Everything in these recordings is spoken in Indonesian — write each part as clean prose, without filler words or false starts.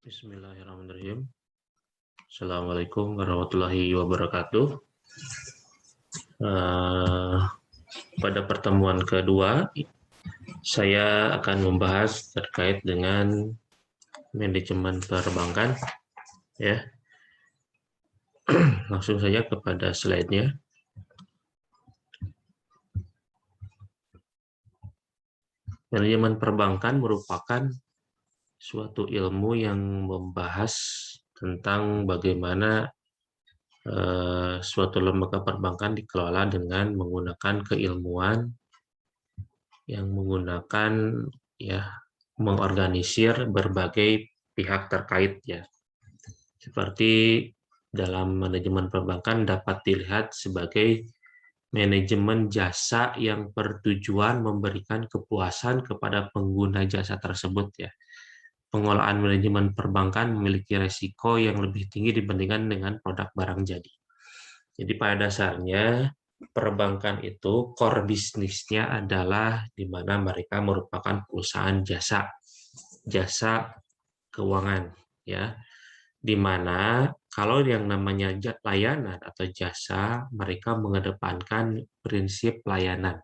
Bismillahirrahmanirrahim. Assalamualaikum warahmatullahi wabarakatuh. Pada pertemuan kedua, saya akan membahas terkait dengan manajemen perbankan. Ya, langsung saja kepada slide-nya. Manajemen perbankan merupakan suatu ilmu yang membahas tentang bagaimana suatu lembaga perbankan dikelola dengan menggunakan keilmuan yang menggunakan mengorganisir berbagai pihak terkait ya. Seperti dalam manajemen perbankan dapat dilihat sebagai manajemen jasa yang bertujuan memberikan kepuasan kepada pengguna jasa tersebut ya. Pengelolaan manajemen perbankan memiliki resiko yang lebih tinggi dibandingkan dengan produk barang jadi. Jadi pada dasarnya perbankan itu core bisnisnya adalah di mana mereka merupakan perusahaan jasa keuangan ya. Di mana kalau yang namanya layanan atau jasa mereka mengedepankan prinsip layanan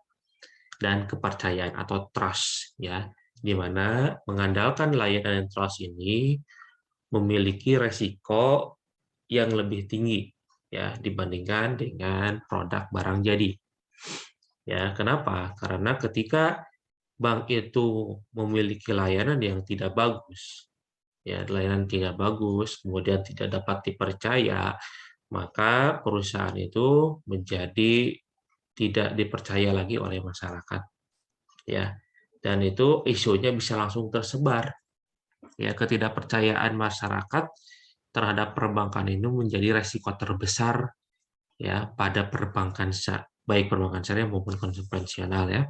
dan kepercayaan atau trust ya. Di mana mengandalkan layanan dan trust ini memiliki resiko yang lebih tinggi ya dibandingkan dengan produk barang jadi. Ya, kenapa? Karena ketika bank itu memiliki layanan yang tidak bagus, ya layanan tidak bagus, kemudian tidak dapat dipercaya, maka perusahaan itu menjadi tidak dipercaya lagi oleh masyarakat. Ya, dan itu isunya bisa langsung tersebar. Ya, ketidakpercayaan masyarakat terhadap perbankan ini menjadi resiko terbesar ya pada perbankan baik perbankan syariah maupun konvensional ya.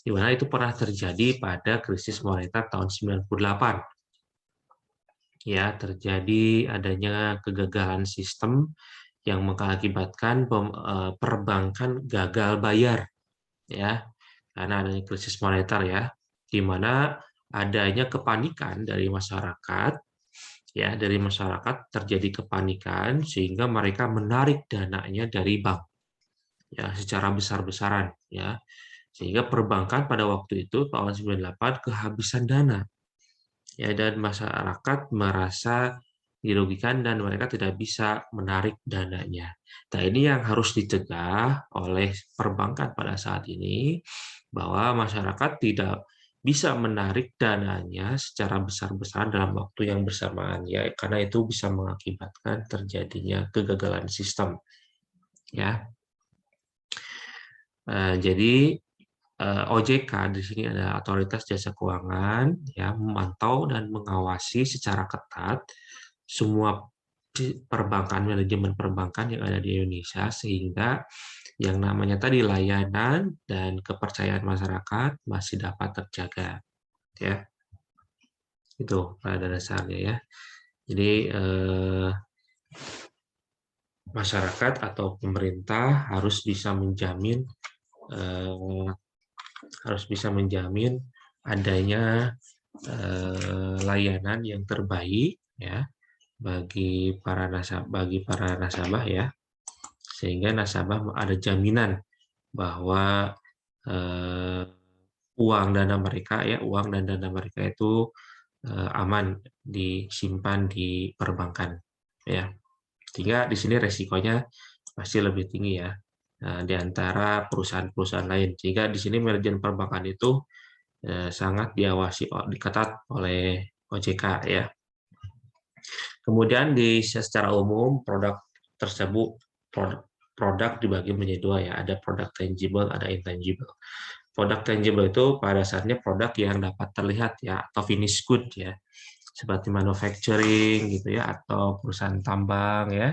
Di mana itu pernah terjadi pada krisis moneter tahun 98. Ya, terjadi adanya kegagalan sistem yang mengakibatkan perbankan gagal bayar ya. Karena adanya krisis moneter ya, di mana adanya kepanikan dari masyarakat ya, dari masyarakat terjadi kepanikan sehingga mereka menarik dananya dari bank ya secara besar-besaran ya, sehingga perbankan pada waktu itu tahun 98 kehabisan dana ya, dan masyarakat merasa dirugikan dan mereka tidak bisa menarik dananya. Nah, ini yang harus dicegah oleh perbankan pada saat ini, bahwa masyarakat tidak bisa menarik dananya secara besar-besaran dalam waktu yang bersamaan ya, karena itu bisa mengakibatkan terjadinya kegagalan sistem ya. Jadi OJK di sini ada Otoritas Jasa Keuangan ya, memantau dan mengawasi secara ketat semua perbankan, manajemen perbankan yang ada di Indonesia, sehingga yang namanya tadi layanan dan kepercayaan masyarakat masih dapat terjaga ya. Itu pada dasarnya ya. Jadi masyarakat atau pemerintah harus bisa menjamin adanya layanan yang terbaik ya bagi para nasabah ya, sehingga nasabah ada jaminan bahwa uang dan dana mereka itu aman disimpan di perbankan ya. Sehingga di sini resikonya pasti lebih tinggi ya di antara perusahaan-perusahaan lain. Sehingga di sini manajemen perbankan itu sangat diawasi ketat oleh OJK ya. Kemudian secara umum produk tersebut produk dibagi menjadi dua ya, ada produk tangible, ada intangible. Produk tangible itu pada dasarnya produk yang dapat terlihat ya, atau finish good ya, seperti manufacturing gitu ya, atau perusahaan tambang ya,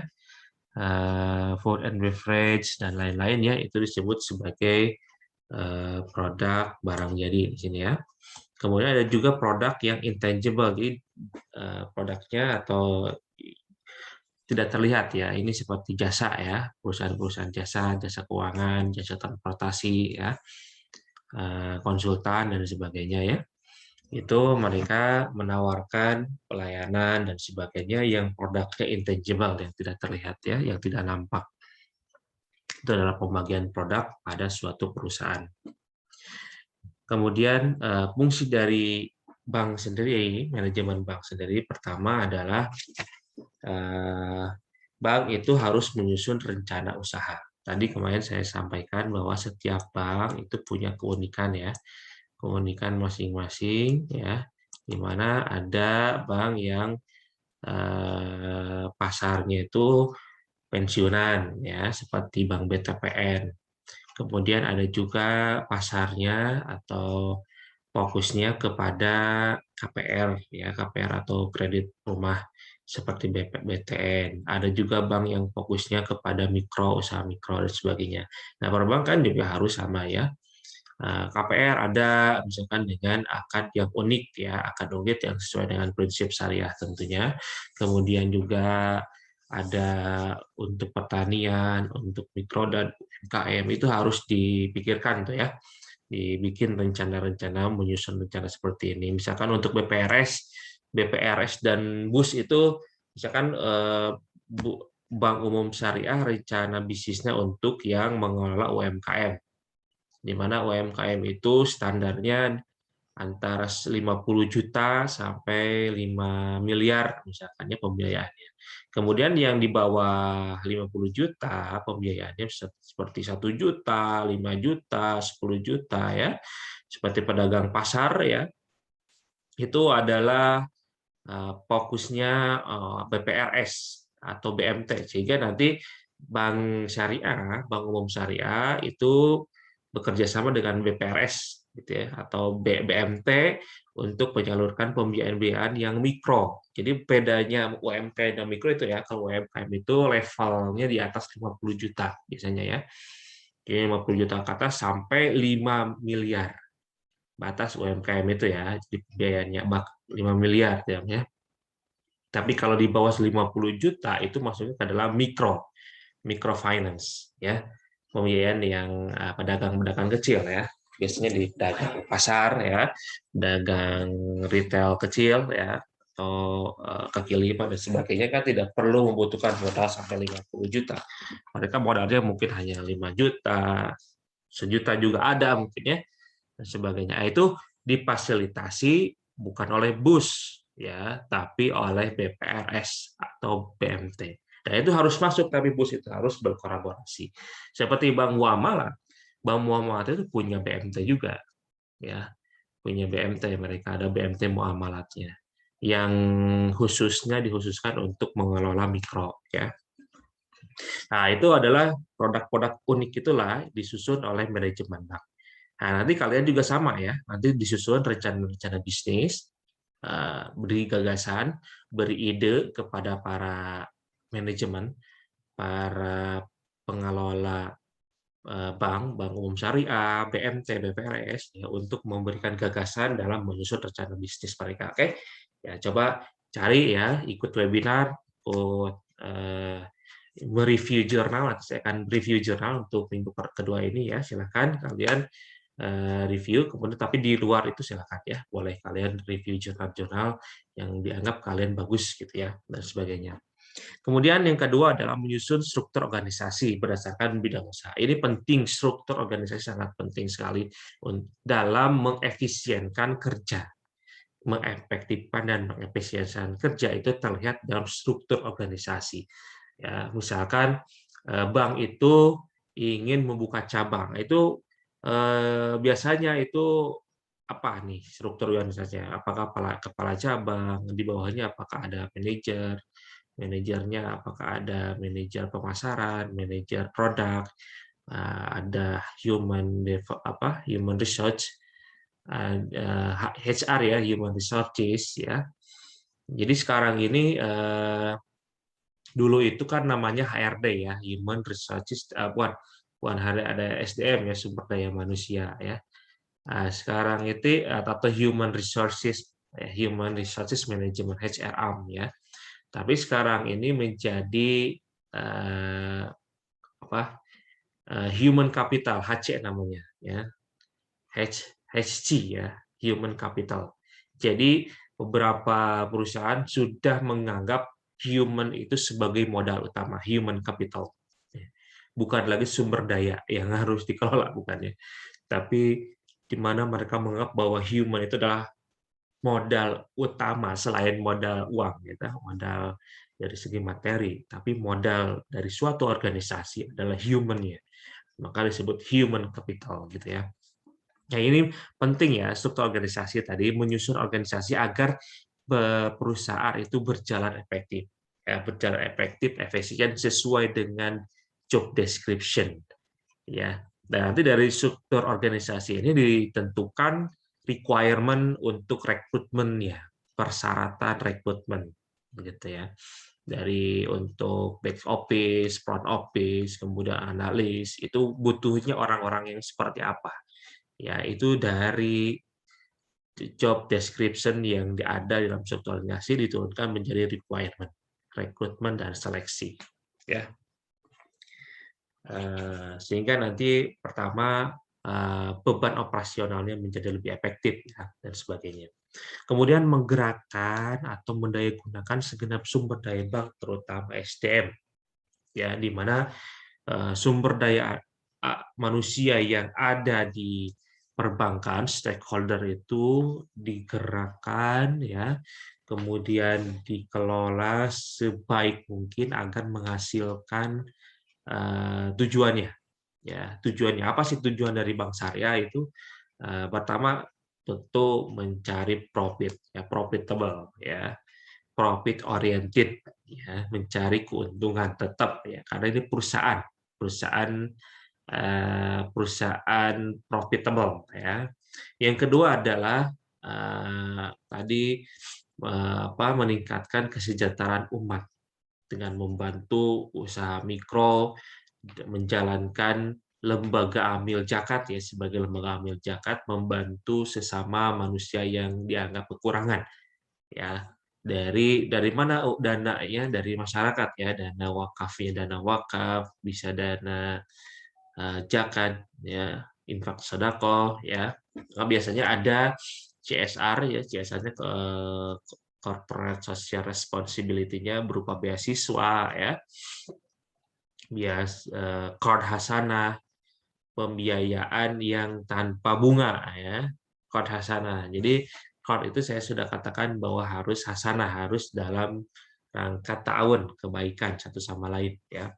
food and beverage dan lain-lain ya, itu disebut sebagai produk barang jadi di sini ya. Kemudian ada juga produk yang intangible, jadi produknya atau tidak terlihat ya, ini seperti jasa ya, perusahaan-perusahaan jasa keuangan, jasa transportasi ya, konsultan dan sebagainya ya. itu mereka menawarkan pelayanan dan sebagainya yang produknya intangible, yang tidak terlihat ya, yang tidak nampak. Itu adalah pembagian produk pada suatu perusahaan. Kemudian fungsi dari bank sendiri, manajemen bank sendiri, pertama adalah bank itu harus menyusun rencana usaha. Tadi kemarin saya sampaikan bahwa setiap bank itu punya keunikan ya, keunikan masing-masing ya, di mana ada bank yang pasarnya itu pensiunan ya, seperti Bank BTPN. Kemudian ada juga pasarnya atau fokusnya kepada KPR ya, KPR atau kredit rumah seperti BTN. Ada juga bank yang fokusnya kepada mikro, usaha mikro dan sebagainya. Nah, perbankan juga harus sama ya. KPR ada misalkan dengan akad yang unik ya, akad unik yang sesuai dengan prinsip syariah tentunya. Kemudian juga ada untuk pertanian, untuk mikro dan UMKM itu harus dipikirkan tuh ya, dibikin rencana-rencana, menyusun rencana seperti ini. Misalkan untuk BPRS dan BUS itu misalkan Bank Umum Syariah rencana bisnisnya untuk yang mengelola UMKM, di mana UMKM itu standarnya antara 50 juta sampai 5 miliar misalkannya pembiayaannya. Kemudian yang di bawah 50 juta pembiayaannya seperti 1 juta, 5 juta, 10 juta ya. Seperti pedagang pasar ya. Itu adalah fokusnya BPRS atau BMT, sehingga nanti Bank Syariah, Bank Umum Syariah itu bekerja sama dengan BPRS gitu ya, atau BMT untuk menyalurkan pembiayaan-pembiayaan yang mikro. Jadi bedanya UMKM dan mikro itu ya, kalau UMKM itu levelnya di atas 50 juta biasanya ya. Jadi 50 juta ke atas sampai 5 miliar. Batas UMKM itu ya, jadi pembiayaannya 5 miliar ya. Tapi kalau di bawah 50 juta itu maksudnya adalah microfinance ya, pembiayaan yang pedagang-pedagang kecil ya, biasanya di dagang pasar ya, dagang retail kecil ya, atau kaki lima dan sebagainya, kan tidak perlu membutuhkan modal sampai 50 juta. Mereka modalnya mungkin hanya 5 juta, 1 juta juga ada mungkin ya, dan sebagainya. Itu difasilitasi bukan oleh BUS ya, tapi oleh BPRS atau BMT. Dan itu harus masuk, tapi BUS itu harus berkolaborasi. Seperti Bank Muamalah, Bank Muamalah itu punya BMT juga ya, punya BMT, mereka ada BMT muamalatnya yang dikhususkan untuk mengelola mikro ya. Nah, itu adalah produk-produk unik itulah disusun oleh manajemen bank. Nah, nanti kalian juga sama ya, nanti disusun rencana-rencana bisnis, beri gagasan, beri ide kepada para manajemen, para pengelola bank, Bank Umum Syariah, BMT, BPRS, ya, untuk memberikan gagasan dalam menyusun rencana bisnis mereka. Oke, ya coba cari ya, ikut webinar, ikut mereview jurnal. Nanti saya akan review jurnal untuk minggu kedua ini ya. Silakan kalian review, kemudian tapi di luar itu silakan ya, boleh kalian review jurnal-jurnal yang dianggap kalian bagus gitu ya, dan sebagainya. Kemudian yang kedua adalah menyusun struktur organisasi berdasarkan bidang usaha. Ini penting, struktur organisasi sangat penting sekali dalam mengefisienkan kerja. Mengefektifkan dan mengefisienkan kerja itu terlihat dalam struktur organisasi. Ya, misalkan bank itu ingin membuka cabang, itu biasanya itu apa nih struktur organisasinya? Apakah kepala cabang, di bawahnya apakah ada manajer, manajernya apakah ada manajer pemasaran, manajer produk, ada human research, HR ya, human resources ya. Jadi sekarang ini dulu itu kan namanya HRD ya, human resources, bukan ada SDM ya, sumber daya manusia ya. Nah, sekarang itu atau human resources management, HRM ya. Tapi sekarang ini menjadi human capital, HC namanya ya, HC ya, human capital. Jadi beberapa perusahaan sudah menganggap human itu sebagai modal utama, human capital. Bukan lagi sumber daya yang harus dikelola, bukannya. Tapi di mana mereka menganggap bahwa human itu adalah modal utama selain modal uang, gitu, modal dari segi materi, tapi modal dari suatu organisasi adalah human-nya. Maka disebut human capital, gitu ya. Nah, ini penting ya, struktur organisasi tadi, menyusun organisasi agar perusahaan itu berjalan efektif. Ya, berjalan efektif, efisien, sesuai dengan job description. Ya, dan nanti dari struktur organisasi ini ditentukan requirement untuk rekrutmen ya, persyaratan rekrutmen, begitu ya. Dari untuk back office, front office, kemudian analis, itu butuhnya orang-orang yang seperti apa. Ya, itu dari job description yang ada dalam struktur organisasi diturunkan menjadi requirement, rekrutmen dan seleksi. Ya. Sehingga nanti pertama beban operasionalnya menjadi lebih efektif ya, dan sebagainya. Kemudian menggerakkan atau mendayagunakan segenap sumber daya bank, terutama SDM, ya, di mana sumber daya manusia yang ada di perbankan, stakeholder itu digerakkan, ya, kemudian dikelola sebaik mungkin agar menghasilkan tujuannya. Ya, tujuannya apa sih tujuan dari bank syariah itu? Pertama tentu mencari profit, ya, profitable, ya, profit oriented, ya, mencari keuntungan tetap, ya, karena ini perusahaan, perusahaan perusahaan profitable, ya. Yang kedua adalah tadi meningkatkan kesejahteraan umat dengan membantu usaha mikro menjalankan lembaga amil zakat ya, sebagai lembaga amil zakat membantu sesama manusia yang dianggap kekurangan ya. Dari mana dananya? Dari masyarakat ya, dana wakafnya dana wakaf, bisa dana zakat ya, infak sedekah ya. Nah, biasanya ada CSR ya, CSR-nya ke corporate social responsibility-nya berupa beasiswa ya, card hasanah, pembiayaan yang tanpa bunga ya, card hasanah. Jadi card itu saya sudah katakan bahwa harus hasanah, harus dalam rangka ta'awun, kebaikan satu sama lain ya.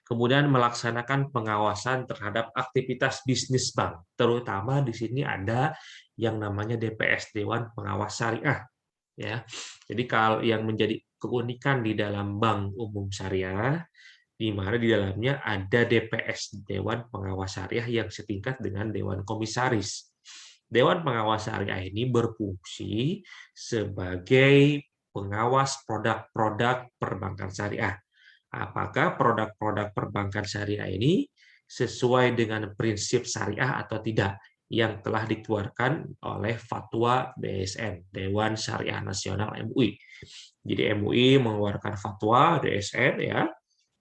Kemudian melaksanakan pengawasan terhadap aktivitas bisnis bank, terutama di sini ada yang namanya DPS, Dewan Pengawas Syariah ya. Jadi kalau yang menjadi keunikan di dalam bank umum syariah, di mana di dalamnya ada DPS, Dewan Pengawas Syariah, yang setingkat dengan Dewan Komisaris. Dewan Pengawas Syariah ini berfungsi sebagai pengawas produk-produk perbankan syariah. Apakah produk-produk perbankan syariah ini sesuai dengan prinsip syariah atau tidak yang telah dikeluarkan oleh fatwa DSN, Dewan Syariah Nasional MUI. Jadi MUI mengeluarkan fatwa DSN ya,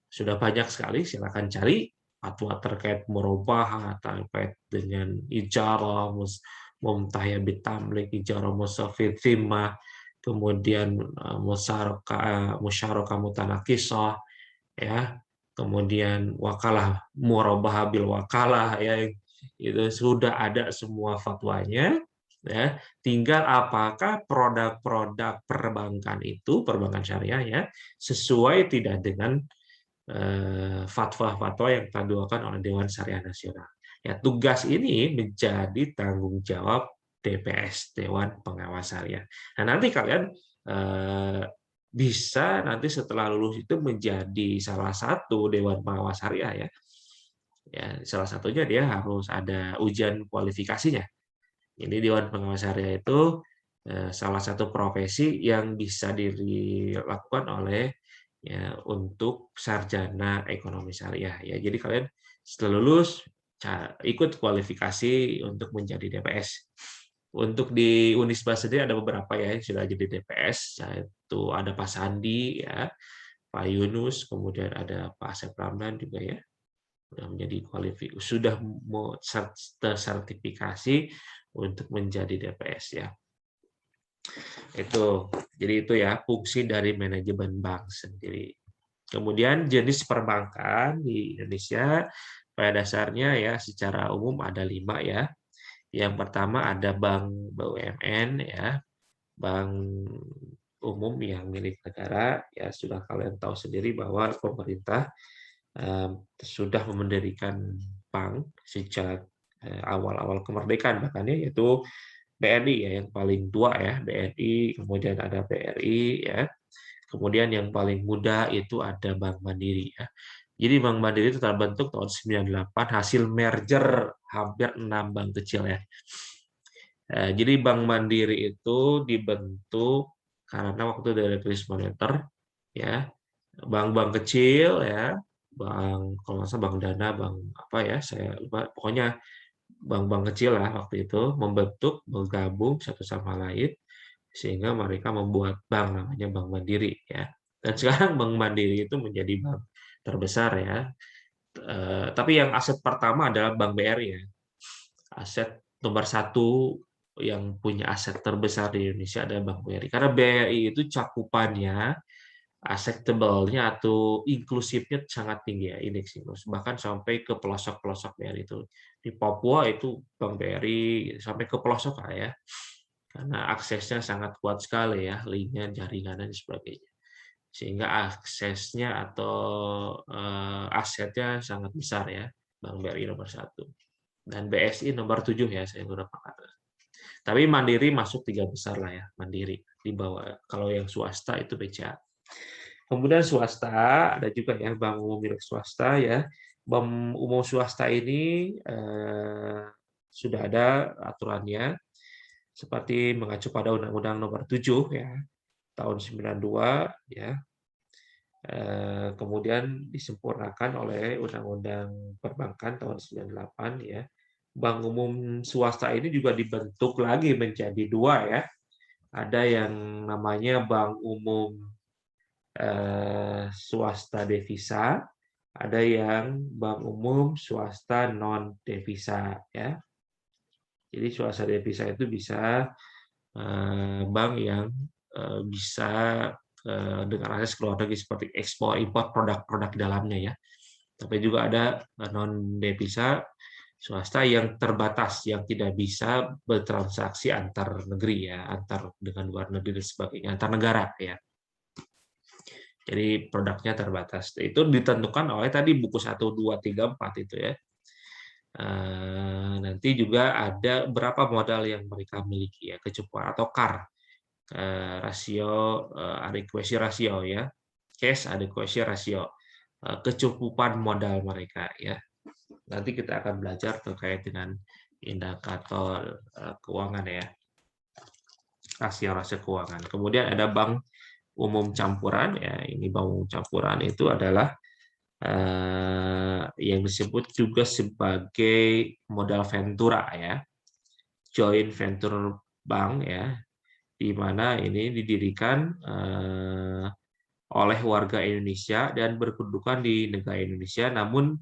sudah banyak sekali, silakan cari fatwa terkait murabahah, terkait dengan ijarah, mumtahya bitamlik, ijarah musafir zimmah, kemudian musyarakah mutanakisah, ya, kemudian wakalah murabahah bil wakalah ya, itu sudah ada semua fatwanya ya. Tinggal apakah produk-produk perbankan itu, perbankan syariah ya, sesuai tidak dengan fatwa-fatwa yang dikeluarkan oleh Dewan Syariah Nasional. Ya, tugas ini menjadi tanggung jawab DPS, Dewan Pengawas Syariah. Nah, nanti kalian bisa nanti setelah lulus itu menjadi salah satu Dewan Pengawas Syariah ya. Ya, salah satunya dia harus ada ujian kualifikasinya. Jadi Dewan Pengawas Syariah itu salah satu profesi yang bisa dilakukan oleh ya untuk sarjana ekonomi syariah ya. Jadi kalian setelah lulus ikut kualifikasi untuk menjadi DPS. Untuk di Unisba sendiri ada beberapa ya yang sudah jadi DPS, yaitu ada Pak Sandi ya, Pak Yunus, kemudian ada Pak Asep Ramlan juga ya, sudah menjadi sudah tersertifikasi untuk menjadi DPS ya. Itu. Jadi itu ya fungsi dari manajemen bank sendiri. Kemudian jenis perbankan di Indonesia pada dasarnya ya secara umum ada 5 ya. Yang pertama ada bank BUMN ya, bank umum yang milik negara ya, sudah kalian tahu sendiri bahwa pemerintah sudah mendirikan bank sejak awal-awal kemerdekaan bahkan ya, yaitu BNI ya yang paling tua ya, BNI, kemudian ada BRI ya. Kemudian yang paling muda itu ada Bank Mandiri ya. Jadi Bank Mandiri itu terbentuk tahun 98 hasil merger hampir 6 bank kecil ya. Jadi Bank Mandiri itu dibentuk karena waktu dari krisis moneter ya, bank-bank kecil ya, bank kalau nggak salah bank Dana, bank apa ya, saya lupa, pokoknya bank-bank kecil lah waktu itu membentuk, bergabung satu sama lain sehingga mereka membuat bank namanya Bank Mandiri ya. Dan sekarang Bank Mandiri itu menjadi bank terbesar ya. Tapi yang aset pertama adalah Bank BRI ya. Aset nomor satu yang punya aset terbesar di Indonesia adalah Bank BRI. Karena BRI itu cakupannya, acceptable-nya atau inklusifnya sangat tinggi ya, indeks inklusif. Bahkan sampai ke pelosok-pelosok BRI itu. Di Papua itu Bank BRI sampai ke pelosok lah ya. Karena aksesnya sangat kuat sekali ya, linknya, jaringan, dan sebagainya. Sehingga aksesnya atau asetnya sangat besar ya, Bank BRI nomor satu. Dan BSI nomor 7 ya, saya beberapa kata. Tapi Mandiri masuk 3 besar lah ya, Mandiri. Di bawah, kalau yang swasta itu BCA. Kemudian swasta, ada juga ya bank umum milik swasta ya. Bank umum swasta ini sudah ada aturannya, seperti mengacu pada Undang-Undang Nomor 7 ya tahun 92 ya. Kemudian disempurnakan oleh Undang-Undang Perbankan tahun 98 ya. Bank umum swasta ini juga dibentuk lagi menjadi 2 ya. Ada yang namanya Bank Umum Swasta Devisa, ada yang Bank Umum Swasta Non Devisa ya. Jadi swasta devisa itu bisa bank yang bisa dengan akses ke luar negeri seperti ekspor impor produk-produk dalamnya ya. Tapi juga ada non devisa swasta yang terbatas yang tidak bisa bertransaksi antar negeri ya, antar dengan luar negeri dan sebagainya, antar negara ya. Jadi produknya terbatas. Itu ditentukan oleh tadi buku 1, 2, 3, 4 itu ya. Nanti juga ada berapa modal yang mereka miliki ya, kecukupan atau CAR, rasio adequacy ratio ya, cash adequacy ratio, kecukupan modal mereka ya. Nanti kita akan belajar terkait dengan indikator keuangan ya, rasio-rasio keuangan. Kemudian ada bank umum campuran ya, ini bank umum campuran itu adalah yang disebut juga sebagai modal ventura ya, joint venture bank ya, di mana ini didirikan oleh warga Indonesia dan berkedudukan di negara Indonesia, namun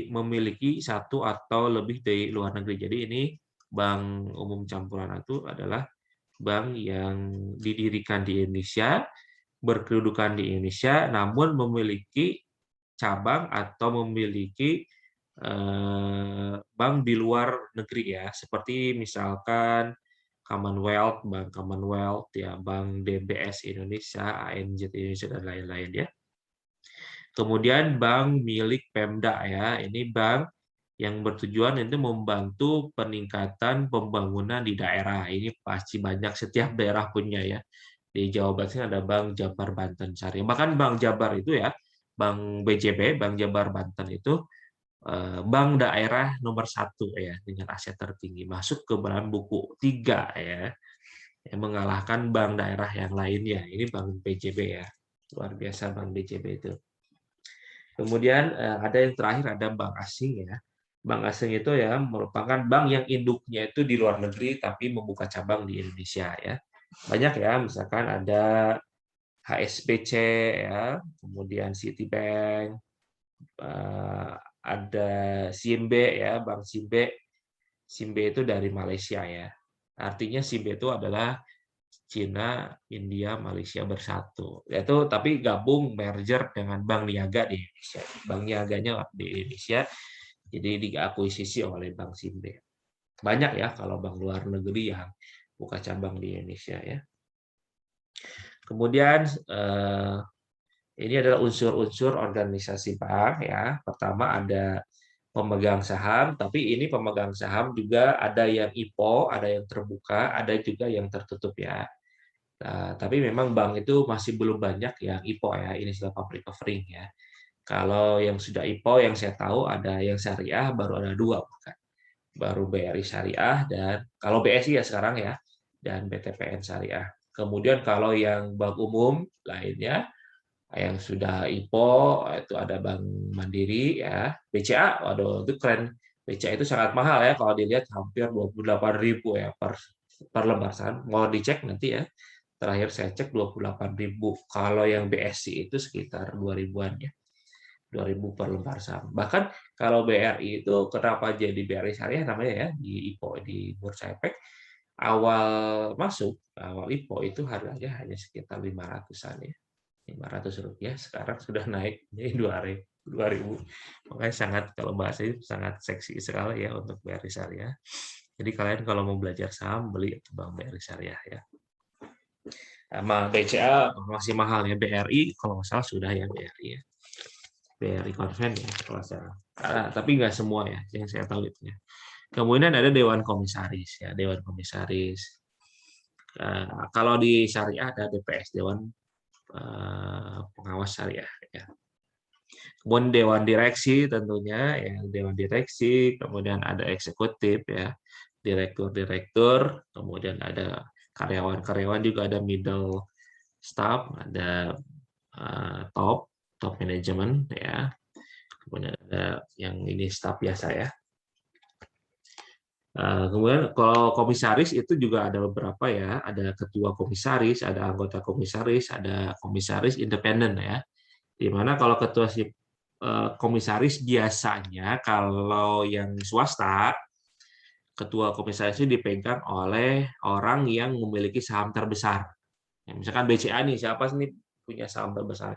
memiliki satu atau lebih dari luar negeri. Jadi ini bank umum campuran itu adalah bank yang didirikan di Indonesia, berkedudukan di Indonesia, namun memiliki cabang atau memiliki bank di luar negeri ya, seperti misalkan Commonwealth, Bank Commonwealth ya, Bank DBS Indonesia, ANZ Indonesia dan lain-lain ya. Kemudian bank milik Pemda ya, ini bank yang bertujuan itu membantu peningkatan pembangunan di daerah. Ini pasti banyak, setiap daerah punya ya. Di Jawa Barat ada Bank Jabar Banten Syariah. Bahkan Bank Jabar itu ya, Bank BJB, Bank Jabar Banten itu bank daerah nomor 1 ya dengan aset tertinggi, masuk ke dalam buku 3 ya, yang mengalahkan bank daerah yang lainnya. Ini Bank BJB ya, luar biasa Bank BJB itu. Kemudian ada yang terakhir, ada bank asing ya. Bank asing itu ya merupakan bank yang induknya itu di luar negeri tapi membuka cabang di Indonesia ya. Banyak ya, misalkan ada HSBC ya, kemudian Citibank, ada Simbe ya, Bank Simbe. Simbe itu dari Malaysia ya. Artinya Simbe itu adalah Cina, India, Malaysia bersatu. Itu tapi gabung merger dengan Bank Niaga di Indonesia. Bank Niaganya di Indonesia, jadi diakuisisi oleh Bank Simbe. Banyak ya kalau bank luar negeri yang buka cabang di Indonesia ya. Kemudian ini adalah unsur-unsur organisasi bank ya. Pertama ada pemegang saham, tapi ini pemegang saham juga ada yang IPO, ada yang terbuka, ada juga yang tertutup ya. Nah, tapi memang bank itu masih belum banyak yang IPO ya, Initial Public Offering ya. Kalau yang sudah IPO yang saya tahu ada yang syariah baru ada 2 bukan. Baru BRI Syariah dan kalau BSI ya sekarang ya, dan BTPN Syariah. Kemudian kalau yang bank umum lainnya yang sudah IPO itu ada Bank Mandiri ya, BCA, waduh itu keren. BCA itu sangat mahal ya kalau dilihat hampir 28.000 ya per lembar saham. Mau dicek nanti ya. Terakhir saya cek 28.000. Kalau yang BSI itu sekitar 2.000-an ya. 2.000 per lembar saham. Bahkan kalau BRI itu kenapa jadi BRI Syariah namanya ya di IPO di Bursa Efek awal masuk awal IPO itu harganya hanya sekitar 500-an ya. Rp500 sekarang sudah naik jadi 2.000. Makanya sangat kalau bahasa itu sangat seksi sekali ya untuk BRI Syariah. Jadi kalian kalau mau belajar saham beli itu Bank BRI Syariah ya. Sama BCA masih mahal ya, BRI kalau nggak salah sudah ya BRI ya. BRI Convent ya kalau salah. Tapi nggak semua ya yang saya tahu itu ya. Kemudian ada Dewan Komisaris ya, Dewan Komisaris. Kalau di Syariah ada DPS, Dewan Pengawas Syariah ya. Kemudian Dewan Direksi tentunya ya, Dewan Direksi, kemudian ada eksekutif ya, direktur-direktur, kemudian ada karyawan-karyawan juga ada middle staff, ada top management ya. Kemudian ada yang ini staff biasa ya. Kemudian kalau komisaris itu juga ada beberapa ya, ada ketua komisaris, ada anggota komisaris, ada komisaris independen ya. Di mana kalau ketua komisaris biasanya kalau yang swasta ketua komisaris itu dipegang oleh orang yang memiliki saham terbesar. Ya, misalkan BCA nih, siapa sih nih punya saham terbesar?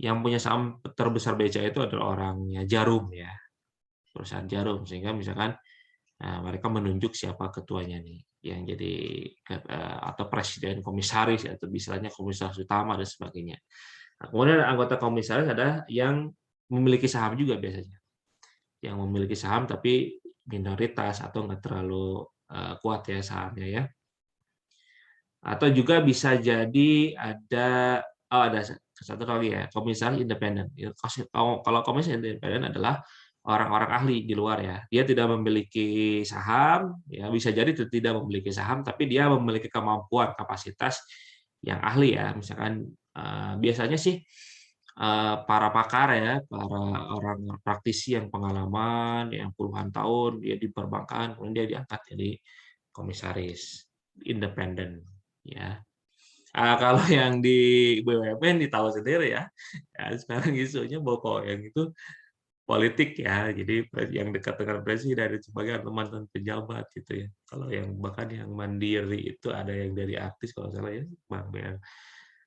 Yang punya saham terbesar BCA itu adalah orangnya Jarum ya, perusahaan Jarum, sehingga misalkan mereka menunjuk siapa ketuanya nih yang jadi atau presiden komisaris atau misalnya komisaris utama dan sebagainya. Nah, kemudian anggota komisaris ada yang memiliki saham juga biasanya, yang memiliki saham tapi minoritas atau nggak terlalu kuat ya sahamnya ya. Atau juga bisa jadi ada satu lagi ya, komisaris independen. Kalau komisaris independen adalah orang-orang ahli di luar ya. Dia tidak memiliki saham, ya bisa jadi tidak memiliki saham, tapi dia memiliki kemampuan, kapasitas yang ahli ya. Misalkan biasanya sih para pakar ya, para orang praktisi yang pengalaman, yang puluhan tahun dia di perbankan, kemudian dia diangkat jadi komisaris independen ya. Kalau yang di BUMN ditahu sendiri ya. Sekarang isunya Boko yang itu politik ya, jadi yang dekat dengan presiden dan sebagai mantan pejabat gitu ya. Kalau yang bahkan yang mandiri itu ada yang dari artis kalau salah ya, Bang Bel.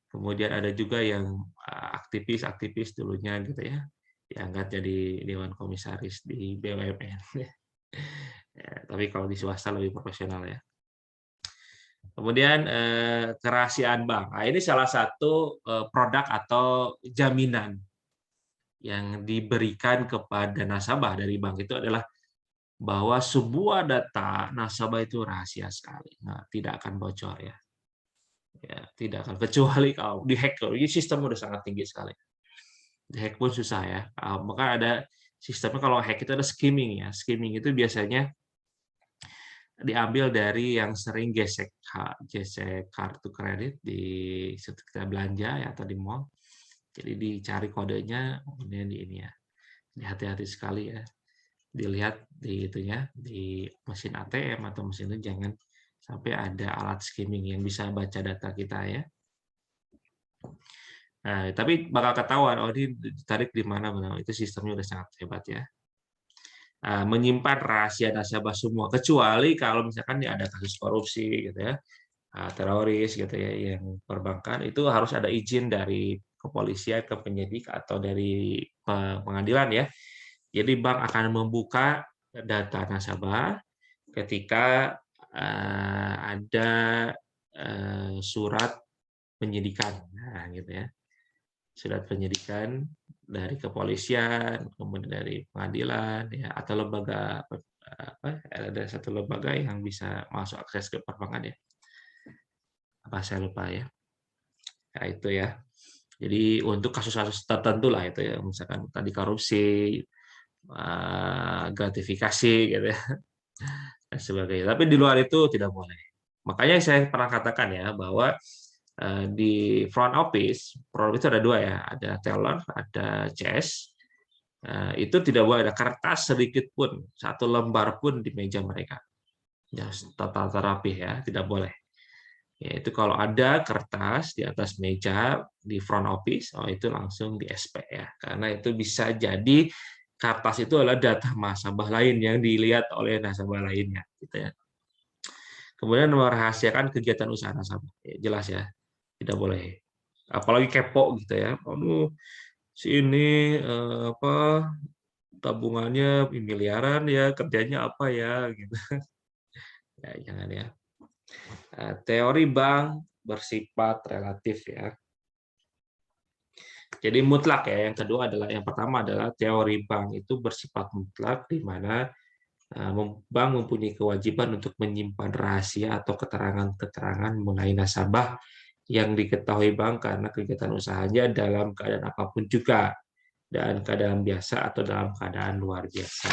Kemudian ada juga yang aktivis dulunya gitu ya, diangkat jadi dewan komisaris di BUMN. Ya, tapi kalau di swasta lebih profesional ya. Kemudian kerahasiaan bank. Nah, ini salah satu produk atau jaminan yang diberikan kepada nasabah dari bank itu adalah bahwa sebuah data nasabah itu rahasia sekali, nah, tidak akan bocor ya. Ya, tidak akan kecuali kalau dihack. Ini sistem udah sangat tinggi sekali. Dihack pun susah ya. Maka ada sistemnya kalau hack itu ada skimming ya. Skimming itu biasanya diambil dari yang sering gesek kartu kredit di kita belanja ya, atau di mall. Jadi dicari kodenya, kemudian di ini ya. Hati-hati sekali ya. Dilihat di itunya di mesin ATM atau mesin itu jangan sampai ada alat skimming yang bisa baca data kita ya. Nah, tapi bakal ketahuan oh ini ditarik di mana, itu sistemnya udah sangat hebat ya. Menyimpan rahasia nasabah semua kecuali kalau misalkan ada kasus korupsi gitu ya. teroris gitu ya, yang perbankan itu harus ada izin dari kepolisian ke penyidik atau dari pengadilan ya. Jadi bank akan membuka data nasabah ketika ada surat penyidikan, nah gitu ya, surat penyidikan dari kepolisian, kemudian dari pengadilan ya, atau lembaga ada satu lembaga yang bisa masuk akses ke perbankan ya. Apa saya lupa ya. Nah, itu ya. Jadi untuk kasus-kasus tertentu lah itu ya, misalkan tadi korupsi, gratifikasi gitu ya, dan sebagainya. Tapi di luar itu tidak boleh. Makanya saya pernah katakan ya bahwa di front office itu ada dua ya, ada teller, ada CS. Itu tidak boleh ada kertas sedikit pun, satu lembar pun di meja mereka. Ya, tata rapi ya, tidak boleh. Yaitu kalau ada kertas di atas meja di front office, oh itu langsung di SP ya, karena itu bisa jadi kertas itu adalah data nasabah lain yang dilihat oleh nasabah lainnya, gitu ya. Kemudian merahasiakan kegiatan usaha nasabah, ya, jelas ya, tidak boleh. Apalagi kepo gitu ya, aduh si ini apa tabungannya miliaran ya, kerjanya apa ya, gitu. Ya, jangan ya. Teori bank bersifat relatif ya. Jadi mutlak ya. Yang kedua adalah yang pertama adalah teori bank itu bersifat mutlak di mana bank mempunyai kewajiban untuk menyimpan rahasia atau keterangan-keterangan mengenai nasabah yang diketahui bank karena kegiatan usahanya dalam keadaan apapun juga, dan keadaan biasa atau dalam keadaan luar biasa.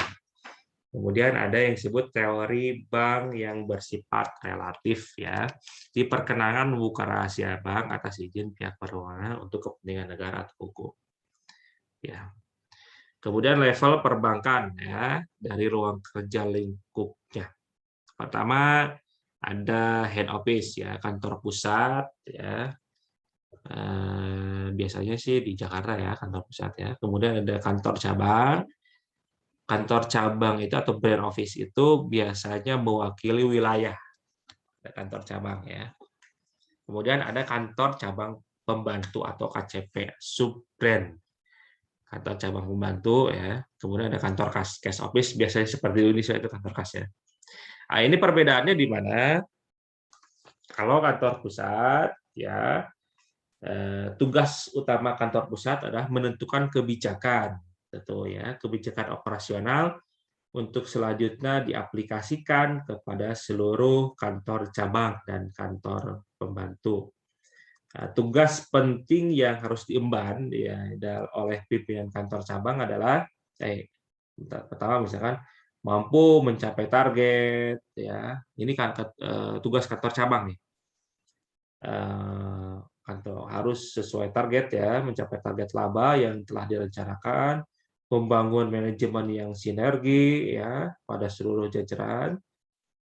Kemudian ada yang disebut teori bank yang bersifat relatif ya. Diperkenankan membuka rahasia bank atas izin pihak berwenang untuk kepentingan negara atau hukum. Ya. Kemudian level perbankan ya, dari ruang kerja lingkupnya. Pertama ada head office ya, kantor pusat ya. Biasanya sih di Jakarta ya, kantor pusat ya. Kemudian ada kantor cabang. Kantor cabang itu atau branch office itu biasanya mewakili wilayah kantor cabang ya. Kemudian ada kantor cabang pembantu atau KCP, sub-brand. Kantor cabang pembantu ya. Kemudian ada kantor cash office, biasanya seperti di Indonesia itu kantor kas ya. Nah, ini perbedaannya di mana? Kalau kantor pusat ya, tugas utama kantor pusat adalah menentukan kebijakan, tentu ya, kebijakan operasional untuk selanjutnya diaplikasikan kepada seluruh kantor cabang dan kantor pembantu. Nah, tugas penting yang harus diemban ya, oleh pimpinan kantor cabang adalah pertama misalkan mampu mencapai target ya. Ini kan tugas kantor cabang nih. Kantor harus sesuai target ya, mencapai target laba yang telah direncanakan, membangun manajemen yang sinergi ya pada seluruh jajaran,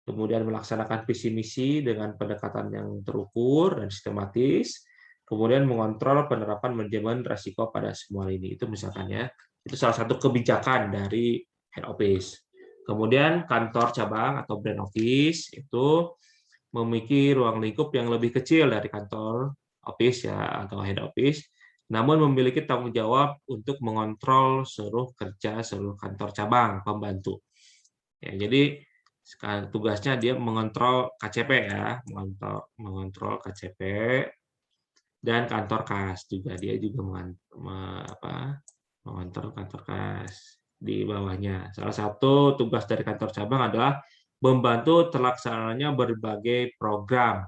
kemudian melaksanakan visi misi dengan pendekatan yang terukur dan sistematis, kemudian mengontrol penerapan manajemen risiko pada semua lini. Itu misalkan ya, itu salah satu kebijakan dari head office. Kemudian kantor cabang atau brand office itu memiliki ruang lingkup yang lebih kecil dari kantor office ya atau head office, namun memiliki tanggung jawab untuk mengontrol seluruh kerja seluruh kantor cabang pembantu. Ya, jadi tugasnya dia mengontrol KCP ya, mengontrol KCP dan kantor kas juga, dia juga mengontrol kantor kas di bawahnya. Salah satu tugas dari kantor cabang adalah membantu terlaksananya berbagai program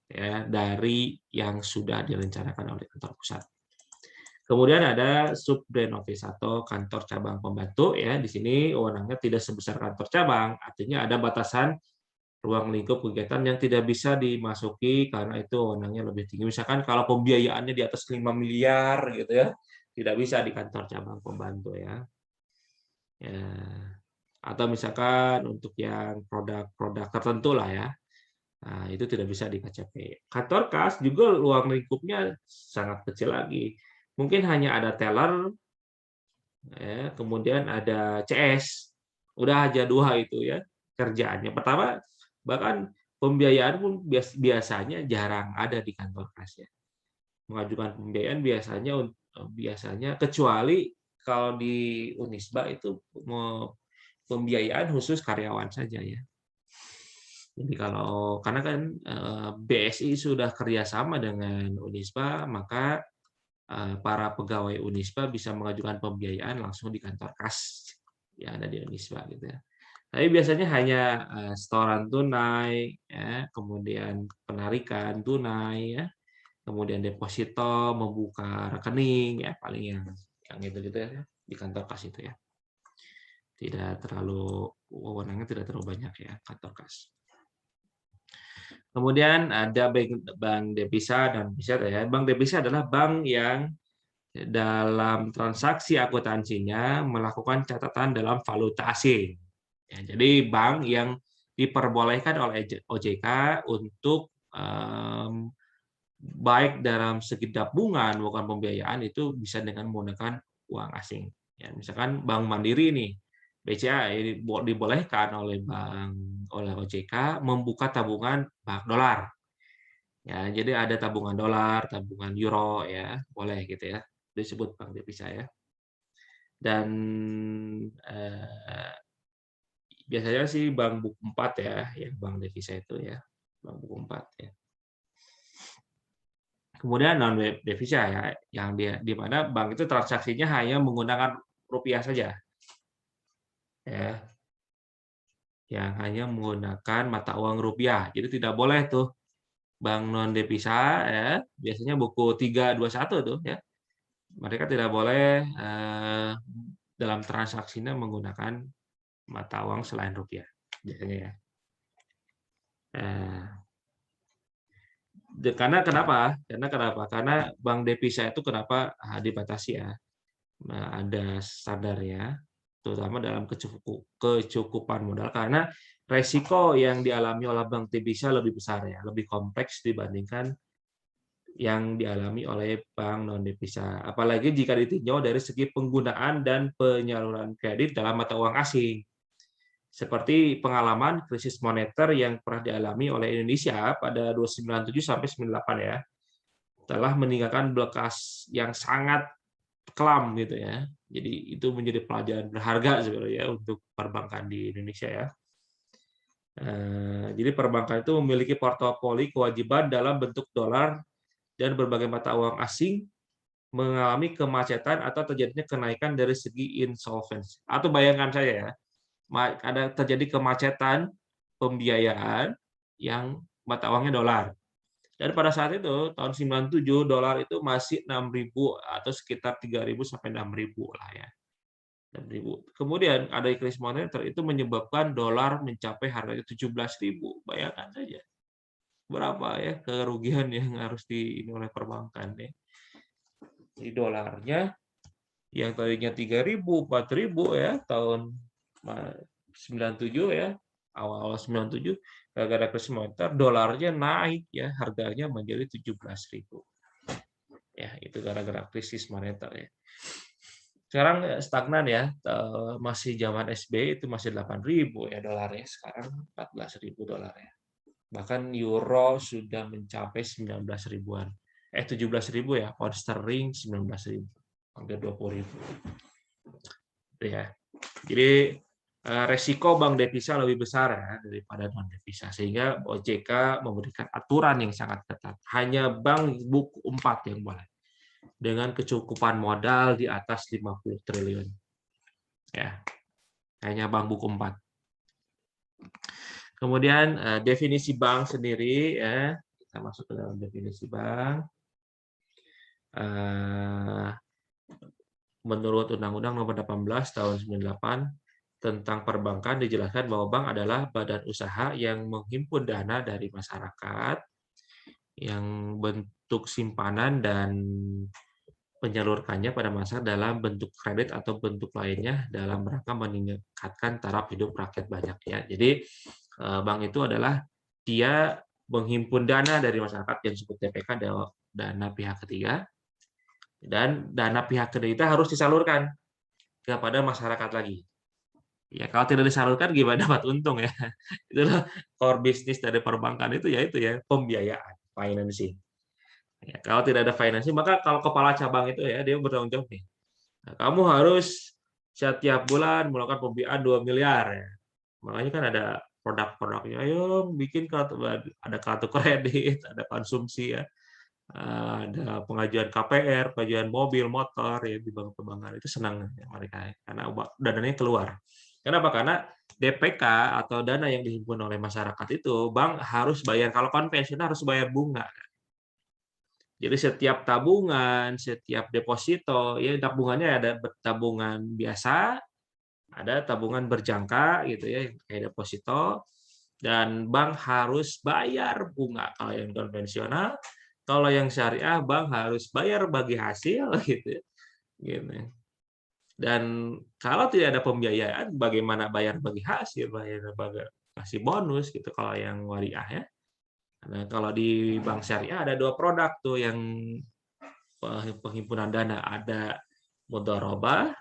ya dari yang sudah direncanakan oleh kantor pusat. Kemudian ada sub brand office atau kantor cabang pembantu ya. Di sini wewenangnya tidak sebesar kantor cabang, artinya ada batasan ruang lingkup kegiatan yang tidak bisa dimasuki karena itu wewenangnya lebih tinggi. Misalkan kalau pembiayaannya di atas 5 miliar gitu ya, tidak bisa di kantor cabang pembantu ya. Ya. Atau misalkan untuk yang produk-produk tertentu lah ya. Nah, itu tidak bisa di KCP. Kantor kas juga ruang lingkupnya sangat kecil lagi. Mungkin hanya ada teller, ya, kemudian ada CS. Udah aja dua itu ya kerjaannya. Pertama, bahkan pembiayaan pun biasanya jarang ada di kantor kas ya. Mengajukan pembiayaan biasanya kecuali kalau di Unisba itu pembiayaan khusus karyawan saja ya. Jadi karena kan BSI sudah kerjasama dengan Unisba, maka para pegawai Unisba bisa mengajukan pembiayaan langsung di kantor kas yang ada di Unisba gitu ya. Tapi biasanya hanya setoran tunai, ya, kemudian penarikan tunai, ya, kemudian deposito, membuka rekening, ya paling yang gitu-gitu ya di kantor kas itu ya. Tidak terlalu wewenangnya tidak terlalu banyak ya kantor kas. Kemudian ada bank devisa dan devisa ya. Bank devisa adalah bank yang dalam transaksi akuntansinya melakukan catatan dalam valuta asing. Ya, jadi bank yang diperbolehkan oleh OJK untuk baik dalam segi tabungan maupun pembiayaan itu bisa dengan menggunakan uang asing. Ya, misalkan Bank Mandiri nih, BCA ini dibolehkan oleh OJK membuka tabungan dolar. Ya, jadi ada tabungan dolar, tabungan euro ya, boleh gitu ya. Disebut bank devisa ya. Dan biasanya sih bank buku 4 ya, yang bank devisa itu ya, bank buku 4 ya. Kemudian non devisa ya, yang di mana bank itu transaksinya hanya menggunakan rupiah saja. Ya. Yang hanya menggunakan mata uang rupiah. Jadi tidak boleh tuh bank non devisa ya, biasanya buku 321 tuh ya. Mereka tidak boleh dalam transaksinya menggunakan mata uang selain rupiah biasanya ya. Karena kenapa? Karena bank devisa itu kenapa dibatasi ya? Ada standarnya, terutama dalam kecukupan modal karena resiko yang dialami oleh bank devisa lebih besar ya, lebih kompleks dibandingkan yang dialami oleh bank non devisa. Apalagi jika ditinjau dari segi penggunaan dan penyaluran kredit dalam mata uang asing. Seperti pengalaman krisis moneter yang pernah dialami oleh Indonesia pada 297 sampai 98 ya, telah meninggalkan bekas yang sangat kelam gitu ya. Jadi itu menjadi pelajaran berharga sebenarnya untuk perbankan di Indonesia ya. Jadi perbankan itu memiliki portofoli kewajiban dalam bentuk dolar dan berbagai mata uang asing mengalami kemacetan atau terjadinya kenaikan dari segi insolvensi. Atau bayangkan saya ya, ada terjadi kemacetan pembiayaan yang mata uangnya dolar. Dan pada saat itu tahun 97 dolar itu masih 6.000 atau sekitar 3.000 sampai 6.000 lah ya. 6.000. Kemudian ada krisis moneter itu menyebabkan dolar mencapai harganya 17.000. Bayangkan saja berapa ya kerugian yang harus oleh perbankan ya. Di dolarnya yang tadinya 3.000, 4.000 ya tahun 97 ya, awal-awal 97 gara-gara krisis moneter dolarnya naik ya, harganya menjadi 17.000. Ya, itu gara-gara krisis moneter ya. Sekarang stagnan ya, masih zaman SBY itu masih 8.000 ya dolarnya, sekarang 14.000 dolar ya. Bahkan euro sudah mencapai 19 ribuan. 17.000 ya, pound sterling 19.000, hampir 20.000. Ya. Jadi resiko bank devisa lebih besar ya daripada non devisa, sehingga OJK memberikan aturan yang sangat ketat. Hanya bank buku 4 yang boleh dengan kecukupan modal di atas 50 triliun. Ya. Hanya bank buku 4. Kemudian definisi bank sendiri ya, kita masuk ke dalam definisi bank. Menurut Undang-Undang Nomor 18 Tahun 98 tentang perbankan dijelaskan bahwa bank adalah badan usaha yang menghimpun dana dari masyarakat yang bentuk simpanan dan menyalurkannya pada masyarakat dalam bentuk kredit atau bentuk lainnya dalam rangka meningkatkan taraf hidup rakyat banyak ya. Jadi bank itu adalah dia menghimpun dana dari masyarakat yang disebut DPK, dana pihak ketiga, dan dana pihak ketiga harus disalurkan kepada masyarakat lagi. Ya kalau tidak disalurkan gimana dapat untung ya. Itulah core bisnis dari perbankan itu ya pembiayaan, financing. Ya, kalau tidak ada financing maka kalau kepala cabang itu ya dia bertanggung jawab nih. Nah, kamu harus setiap bulan melakukan pembiayaan 2 miliar ya. Makanya kan ada produk-produknya. Ayo bikin ada kartu kredit, ada konsumsi ya. Ada pengajuan KPR, pengajuan mobil, motor ya di bank perbankan itu senang ya mereka ya, karena dananya keluar. Kenapa? Karena DPK atau dana yang dihimpun oleh masyarakat itu bank harus bayar. Kalau konvensional harus bayar bunga. Jadi setiap tabungan, setiap deposito, ya tabungannya ada tabungan biasa, ada tabungan berjangka gitu ya, kayak deposito, dan bank harus bayar bunga kalau yang konvensional. Kalau yang syariah bank harus bayar bagi hasil gitu ya. Gitu. Dan kalau tidak ada pembiayaan bagaimana bayar bagi hasil, bayar bagi kasih bonus gitu kalau yang wariah ya. Nah, kalau di bank syariah ada 2 produk tuh yang penghimpunan dana, ada mudharabah,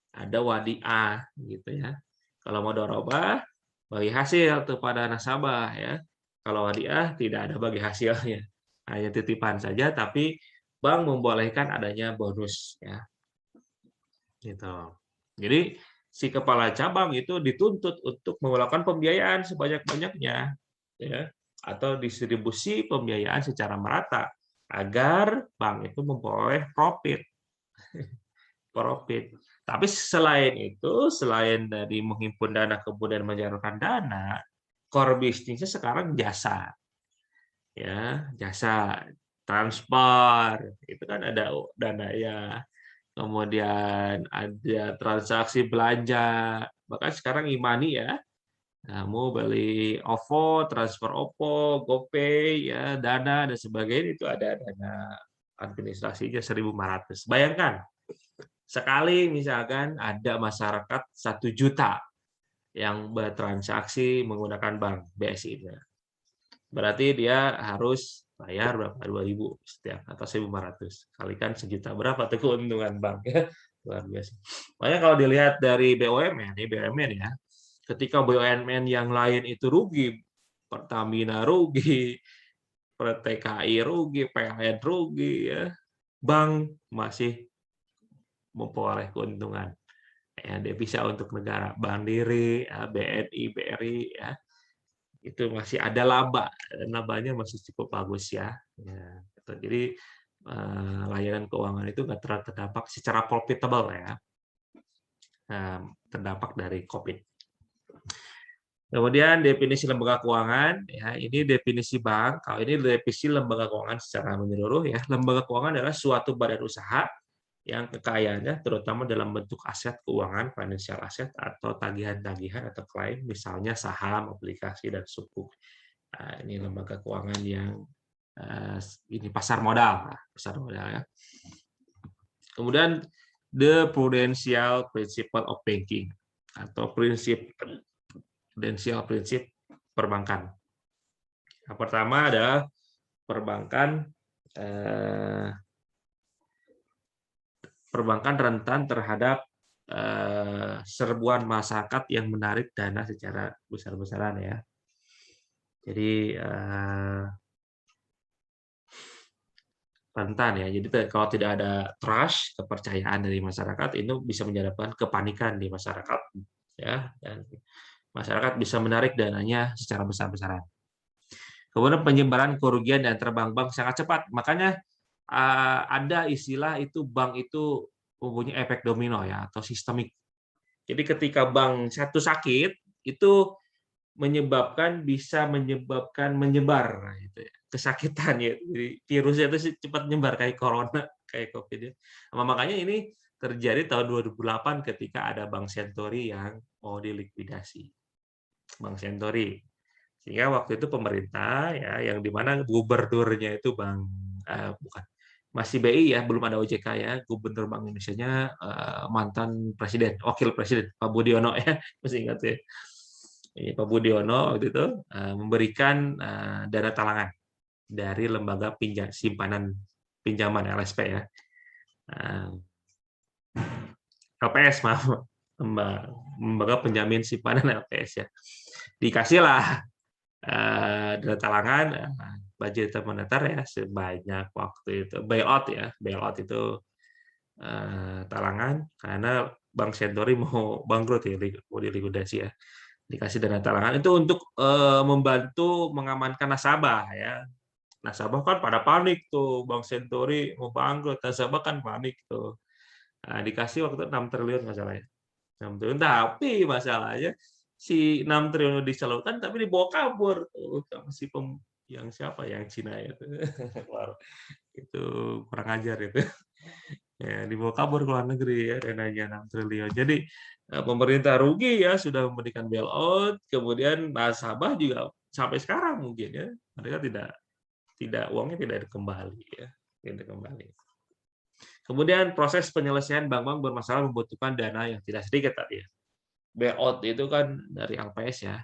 ada wadiah gitu ya. Kalau mudharabah bagi hasil tuh pada nasabah ya. Kalau wadiah tidak ada bagi hasilnya. Hanya titipan saja tapi bank membolehkan adanya bonus ya. Gitu. Jadi si kepala cabang itu dituntut untuk melakukan pembiayaan sebanyak-banyaknya ya atau distribusi pembiayaan secara merata agar bank itu memperoleh profit. Profit. Tapi selain itu, selain dari menghimpun dana kemudian menyalurkan dana, core bisnisnya sekarang jasa. Ya, jasa transfer. Itu kan ada dana ya. Kemudian ada transaksi belanja. Bahkan sekarang e-money ya. Kamu beli OVO, transfer OVO, GoPay, ya, Dana dan sebagainya itu ada dana administrasinya 1.500. Bayangkan sekali misalkan ada masyarakat 1 juta yang bertransaksi menggunakan bank BSI. Berarti dia harus bayar berapa? 2.000 setiap atau 1.500. Kalikan sejuta berapa tuh keuntungan bank ya. Luar biasa. Makanya kalau dilihat dari BUMN, ini BUMN ya. Ketika BUMN yang lain itu rugi, Pertamina rugi, TKI rugi, PLN rugi ya. Bank masih memperoleh keuntungan. Ya, devisa untuk negara, Bank Mandiri, BNI, BRI ya. Itu masih ada laba, dan labanya masih cukup bagus ya. Ya gitu. Jadi layanan keuangan itu nggak terlalu terdampak secara profitable ya, terdampak dari COVID. Kemudian definisi lembaga keuangan, ya ini definisi bank. Kalau ini definisi lembaga keuangan secara menyeluruh ya. Lembaga keuangan adalah suatu badan usaha yang kekayaannya terutama dalam bentuk aset keuangan, financial asset atau tagihan-tagihan atau klaim, misalnya saham, obligasi dan sukuk. Nah, ini lembaga keuangan yang ini pasar modal ya. Kemudian the prudential principle of banking atau prudensial prinsip perbankan. Yang pertama adalah perbankan rentan terhadap serbuan masyarakat yang menarik dana secara besar-besaran ya. Jadi rentan ya. Jadi kalau tidak ada trust, kepercayaan dari masyarakat, itu bisa menyebabkan kepanikan di masyarakat ya, dan masyarakat bisa menarik dananya secara besar-besaran. Kemudian penyebaran kerugian dan terbang bank sangat cepat. Makanya ada istilah itu bank itu mempunyai efek domino ya atau sistemik. Jadi ketika bank satu sakit itu bisa menyebabkan menyebar nah, itu ya, kesakitan ya. Jadi virusnya itu cepat menyebar kayak corona, kayak COVID ya. Makanya ini terjadi tahun 2008 ketika ada Bank Senturi yang mau dilikuidasi. Bank Senturi. Sehingga waktu itu pemerintah ya yang dimana gubernurnya itu bukan masih BI ya, belum ada OJK ya, Gubernur Bank Indonesia-nya mantan presiden, wakil presiden Pak Budiono ya, masih ingat ya. Ini Pak Budiono waktu itu memberikan dana talangan dari lembaga simpanan pinjaman LSP ya. LPS maaf. lembaga penjamin simpanan LPS ya. Dikasihlah dana talangan budget moneter ya sebanyak waktu itu bailout ya. Bailout itu talangan karena Bank Sentori mau bangkrut ya, mau dilikuidasi ya. Dikasih dana talangan itu untuk membantu mengamankan nasabah ya. Nasabah kan pada panik tuh, Bank Sentori mau bangkrut, nasabah kan panik tuh. Nah, dikasih waktu 6 triliun masalahnya. 6 triliun, tapi masalahnya si 6 triliun disalurkan tapi dibawa kabur tuh sama si yang siapa yang Cina itu. Itu kurang ajar itu. Ya, dibawa kabur ke luar negeri ya dananya 6 triliun. Jadi pemerintah rugi ya sudah memberikan bailout, kemudian nasabah juga sampai sekarang mungkin ya mereka tidak uangnya tidak kembali ya, tidak kembali. Kemudian proses penyelesaian bank-bank bermasalah membutuhkan dana yang tidak sedikit tadi ya. Bailout itu kan dari LPS ya.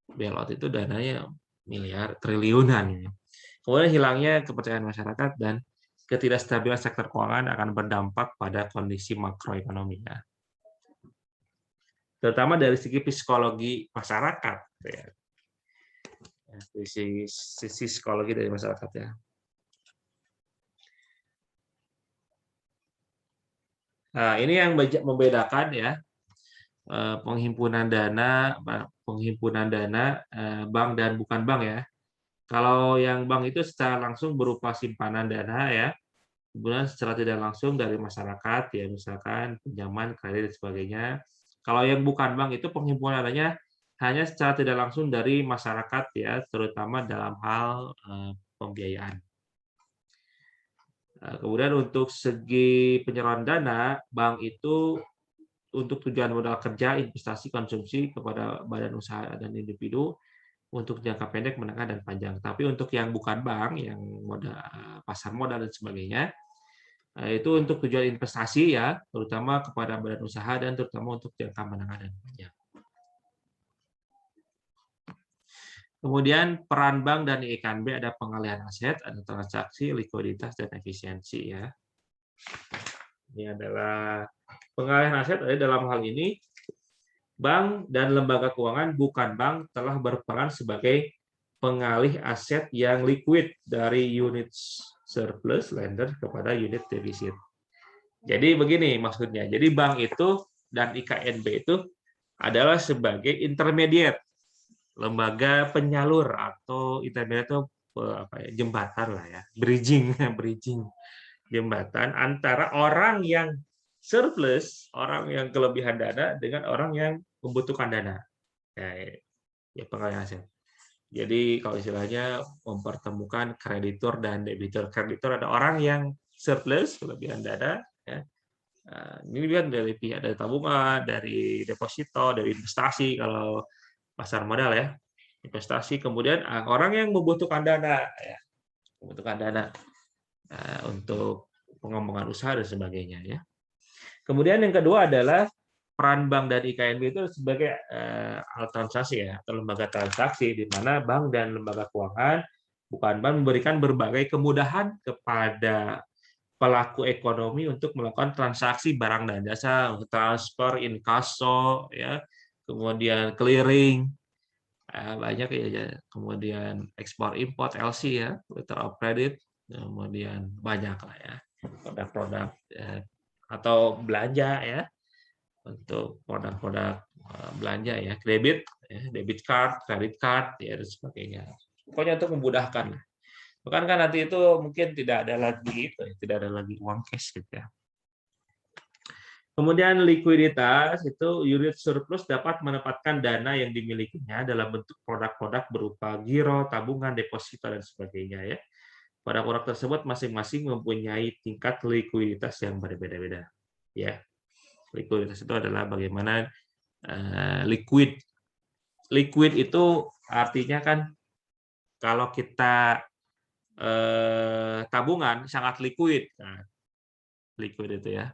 Bailout itu dananya miliar triliunan. Kemudian hilangnya kepercayaan masyarakat dan ketidakstabilan sektor keuangan akan berdampak pada kondisi makroekonomi ya. Terutama dari segi psikologi masyarakat ya. Dari sisi psikologi dari masyarakat ya. Nah, ini yang membedakan ya penghimpunan dana bank dan bukan bank ya. Kalau yang bank itu secara langsung berupa simpanan dana ya, kemudian secara tidak langsung dari masyarakat ya misalkan pinjaman, kredit dan sebagainya. Kalau yang bukan bank itu penghimpunan dananya hanya secara tidak langsung dari masyarakat ya, terutama dalam hal pembiayaan. Kemudian untuk segi penyaluran dana, bank itu untuk tujuan modal kerja, investasi, konsumsi kepada badan usaha dan individu untuk jangka pendek, menengah, dan panjang. Tapi untuk yang bukan bank, yang modal, pasar modal dan sebagainya, itu untuk tujuan investasi ya, terutama kepada badan usaha dan terutama untuk jangka menengah dan panjang. Kemudian peran bank dan IKNB ada pengalihan aset, ada transaksi, likuiditas, dan efisiensi ya. Ini adalah pengalihan aset. Dalam hal ini bank dan lembaga keuangan bukan bank telah berperan sebagai pengalih aset yang liquid dari unit surplus lender kepada unit defisit. Jadi begini maksudnya. Jadi bank itu dan IKNB itu adalah sebagai intermediate, lembaga penyalur atau intermediate itu jembatan lah ya, bridging jembatan antara orang yang surplus, orang yang kelebihan dana dengan orang yang membutuhkan dana. Ya pengalihan aset. Jadi kalau istilahnya mempertemukan kreditur dan debitur. Kreditur ada orang yang surplus, kelebihan dana. Ya. Ini kan dari pihak dari tabungan, dari deposito, dari investasi kalau pasar modal ya, investasi. Kemudian orang yang membutuhkan dana, ya. Membutuhkan dana untuk pengembangan usaha dan sebagainya. Ya. Kemudian yang kedua adalah peran bank dan IKNB itu sebagai alat transaksi ya, atau lembaga transaksi di mana bank dan lembaga keuangan bukan bank memberikan berbagai kemudahan kepada pelaku ekonomi untuk melakukan transaksi barang dan jasa, transfer, inkasso, ya, kemudian clearing, banyak ya, kemudian ekspor import LC ya, letter of credit, kemudian banyak lah ya produk-produk atau belanja ya, untuk produk-produk belanja ya, debit, debit card, credit card, ya dan sebagainya. Pokoknya untuk memudahkan. Bahkan kan nanti itu mungkin tidak ada lagi tidak ada lagi uang cash gitu ya. Kemudian likuiditas itu unit surplus dapat menempatkan dana yang dimilikinya dalam bentuk produk-produk berupa giro, tabungan, deposito dan sebagainya ya. Pada produk tersebut masing-masing mempunyai tingkat likuiditas yang berbeda-beda. Ya. Likuiditas itu adalah bagaimana liquid. Liquid itu artinya kan kalau kita tabungan sangat liquid. Nah, liquid itu ya.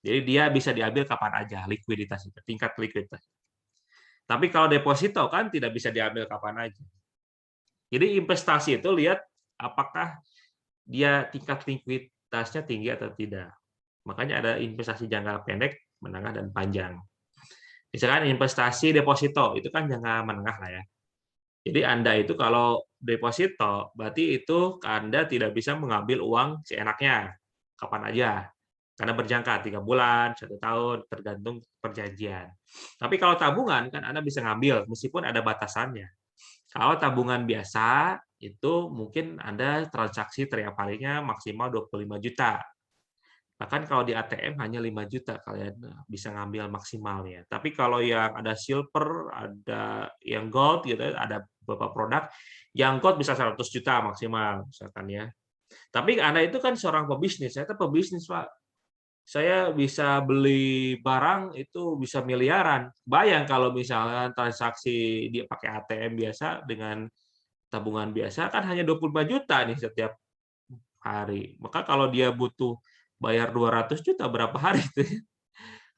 Jadi dia bisa diambil kapan aja, likuiditas itu, tingkat likuiditas. Tapi kalau deposito kan tidak bisa diambil kapan aja. Jadi investasi itu lihat apakah dia tingkat likuiditasnya tinggi atau tidak. Makanya ada investasi jangka pendek, menengah, dan panjang. Misalkan investasi deposito, itu kan jangka menengah lah ya. Jadi Anda itu kalau deposito, berarti itu Anda tidak bisa mengambil uang seenaknya, kapan aja. Karena berjangka 3 bulan, 1 tahun, tergantung perjanjian. Tapi kalau tabungan, kan Anda bisa ngambil, meskipun ada batasannya. Kalau tabungan biasa, itu mungkin Anda transaksi tiap harinya maksimal 25 juta. Bahkan kalau di ATM hanya 5 juta kalian bisa ngambil maksimalnya. Tapi kalau yang ada silver, ada yang gold gitu, ada beberapa produk, yang gold bisa 100 juta maksimal misalkan ya. Tapi Anda itu kan seorang pebisnis, saya itu pebisnis, Pak. Saya bisa beli barang itu bisa miliaran. Bayang kalau misalnya transaksi dia pakai ATM biasa dengan tabungan biasa kan hanya 25 juta nih setiap hari. Maka kalau dia butuh bayar 200 juta berapa hari itu ya?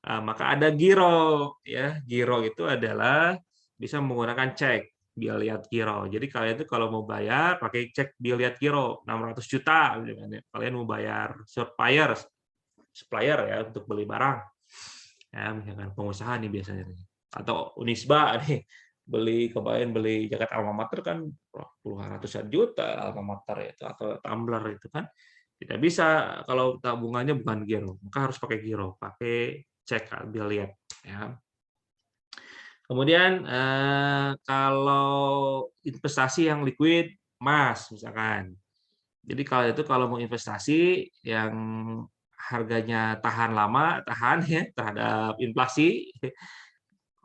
Nah, maka ada giro ya. Giro itu adalah bisa menggunakan cek bill lihat giro. Jadi kalian itu kalau mau bayar pakai cek bill lihat giro 600 juta gitu kan ya. Kalian mau bayar supplier ya untuk beli barang. Ya, misalkan pengusaha nih biasanya nih. Atau Unisba nih kemarin beli jaket alma mater kan puluhan ratusan juta alma mater itu atau tumbler itu kan tidak bisa kalau tabungannya bukan giro, maka harus pakai giro, pakai cek bill lihat ya. Kemudian kalau investasi yang liquid, emas misalkan. Jadi kalau itu kalau mau investasi yang harganya tahan lama, tahan ya terhadap inflasi,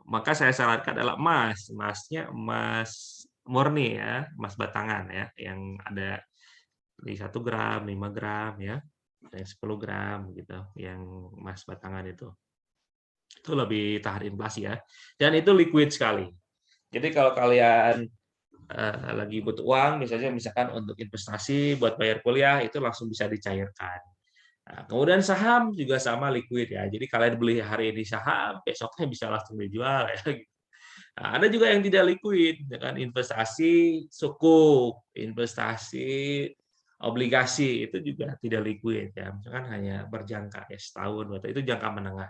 maka saya sarankan adalah emas. Emasnya emas murni ya, emas batangan ya, yang ada di 1 gram, 5 gram ya, yang 10 gram gitu, yang emas batangan itu. Itu lebih tahan inflasi ya. Dan itu liquid sekali. Jadi kalau kalian lagi butuh uang, misalkan untuk investasi buat bayar kuliah, itu langsung bisa dicairkan. Nah, kemudian saham juga sama liquid ya. Jadi kalian beli hari ini saham, besoknya bisa langsung dijual ya. Nah, ada juga yang tidak liquid, dengan investasi sukuk, investasi obligasi itu juga tidak liquid ya. Misalkan hanya berjangka ya setahun atau itu jangka menengah.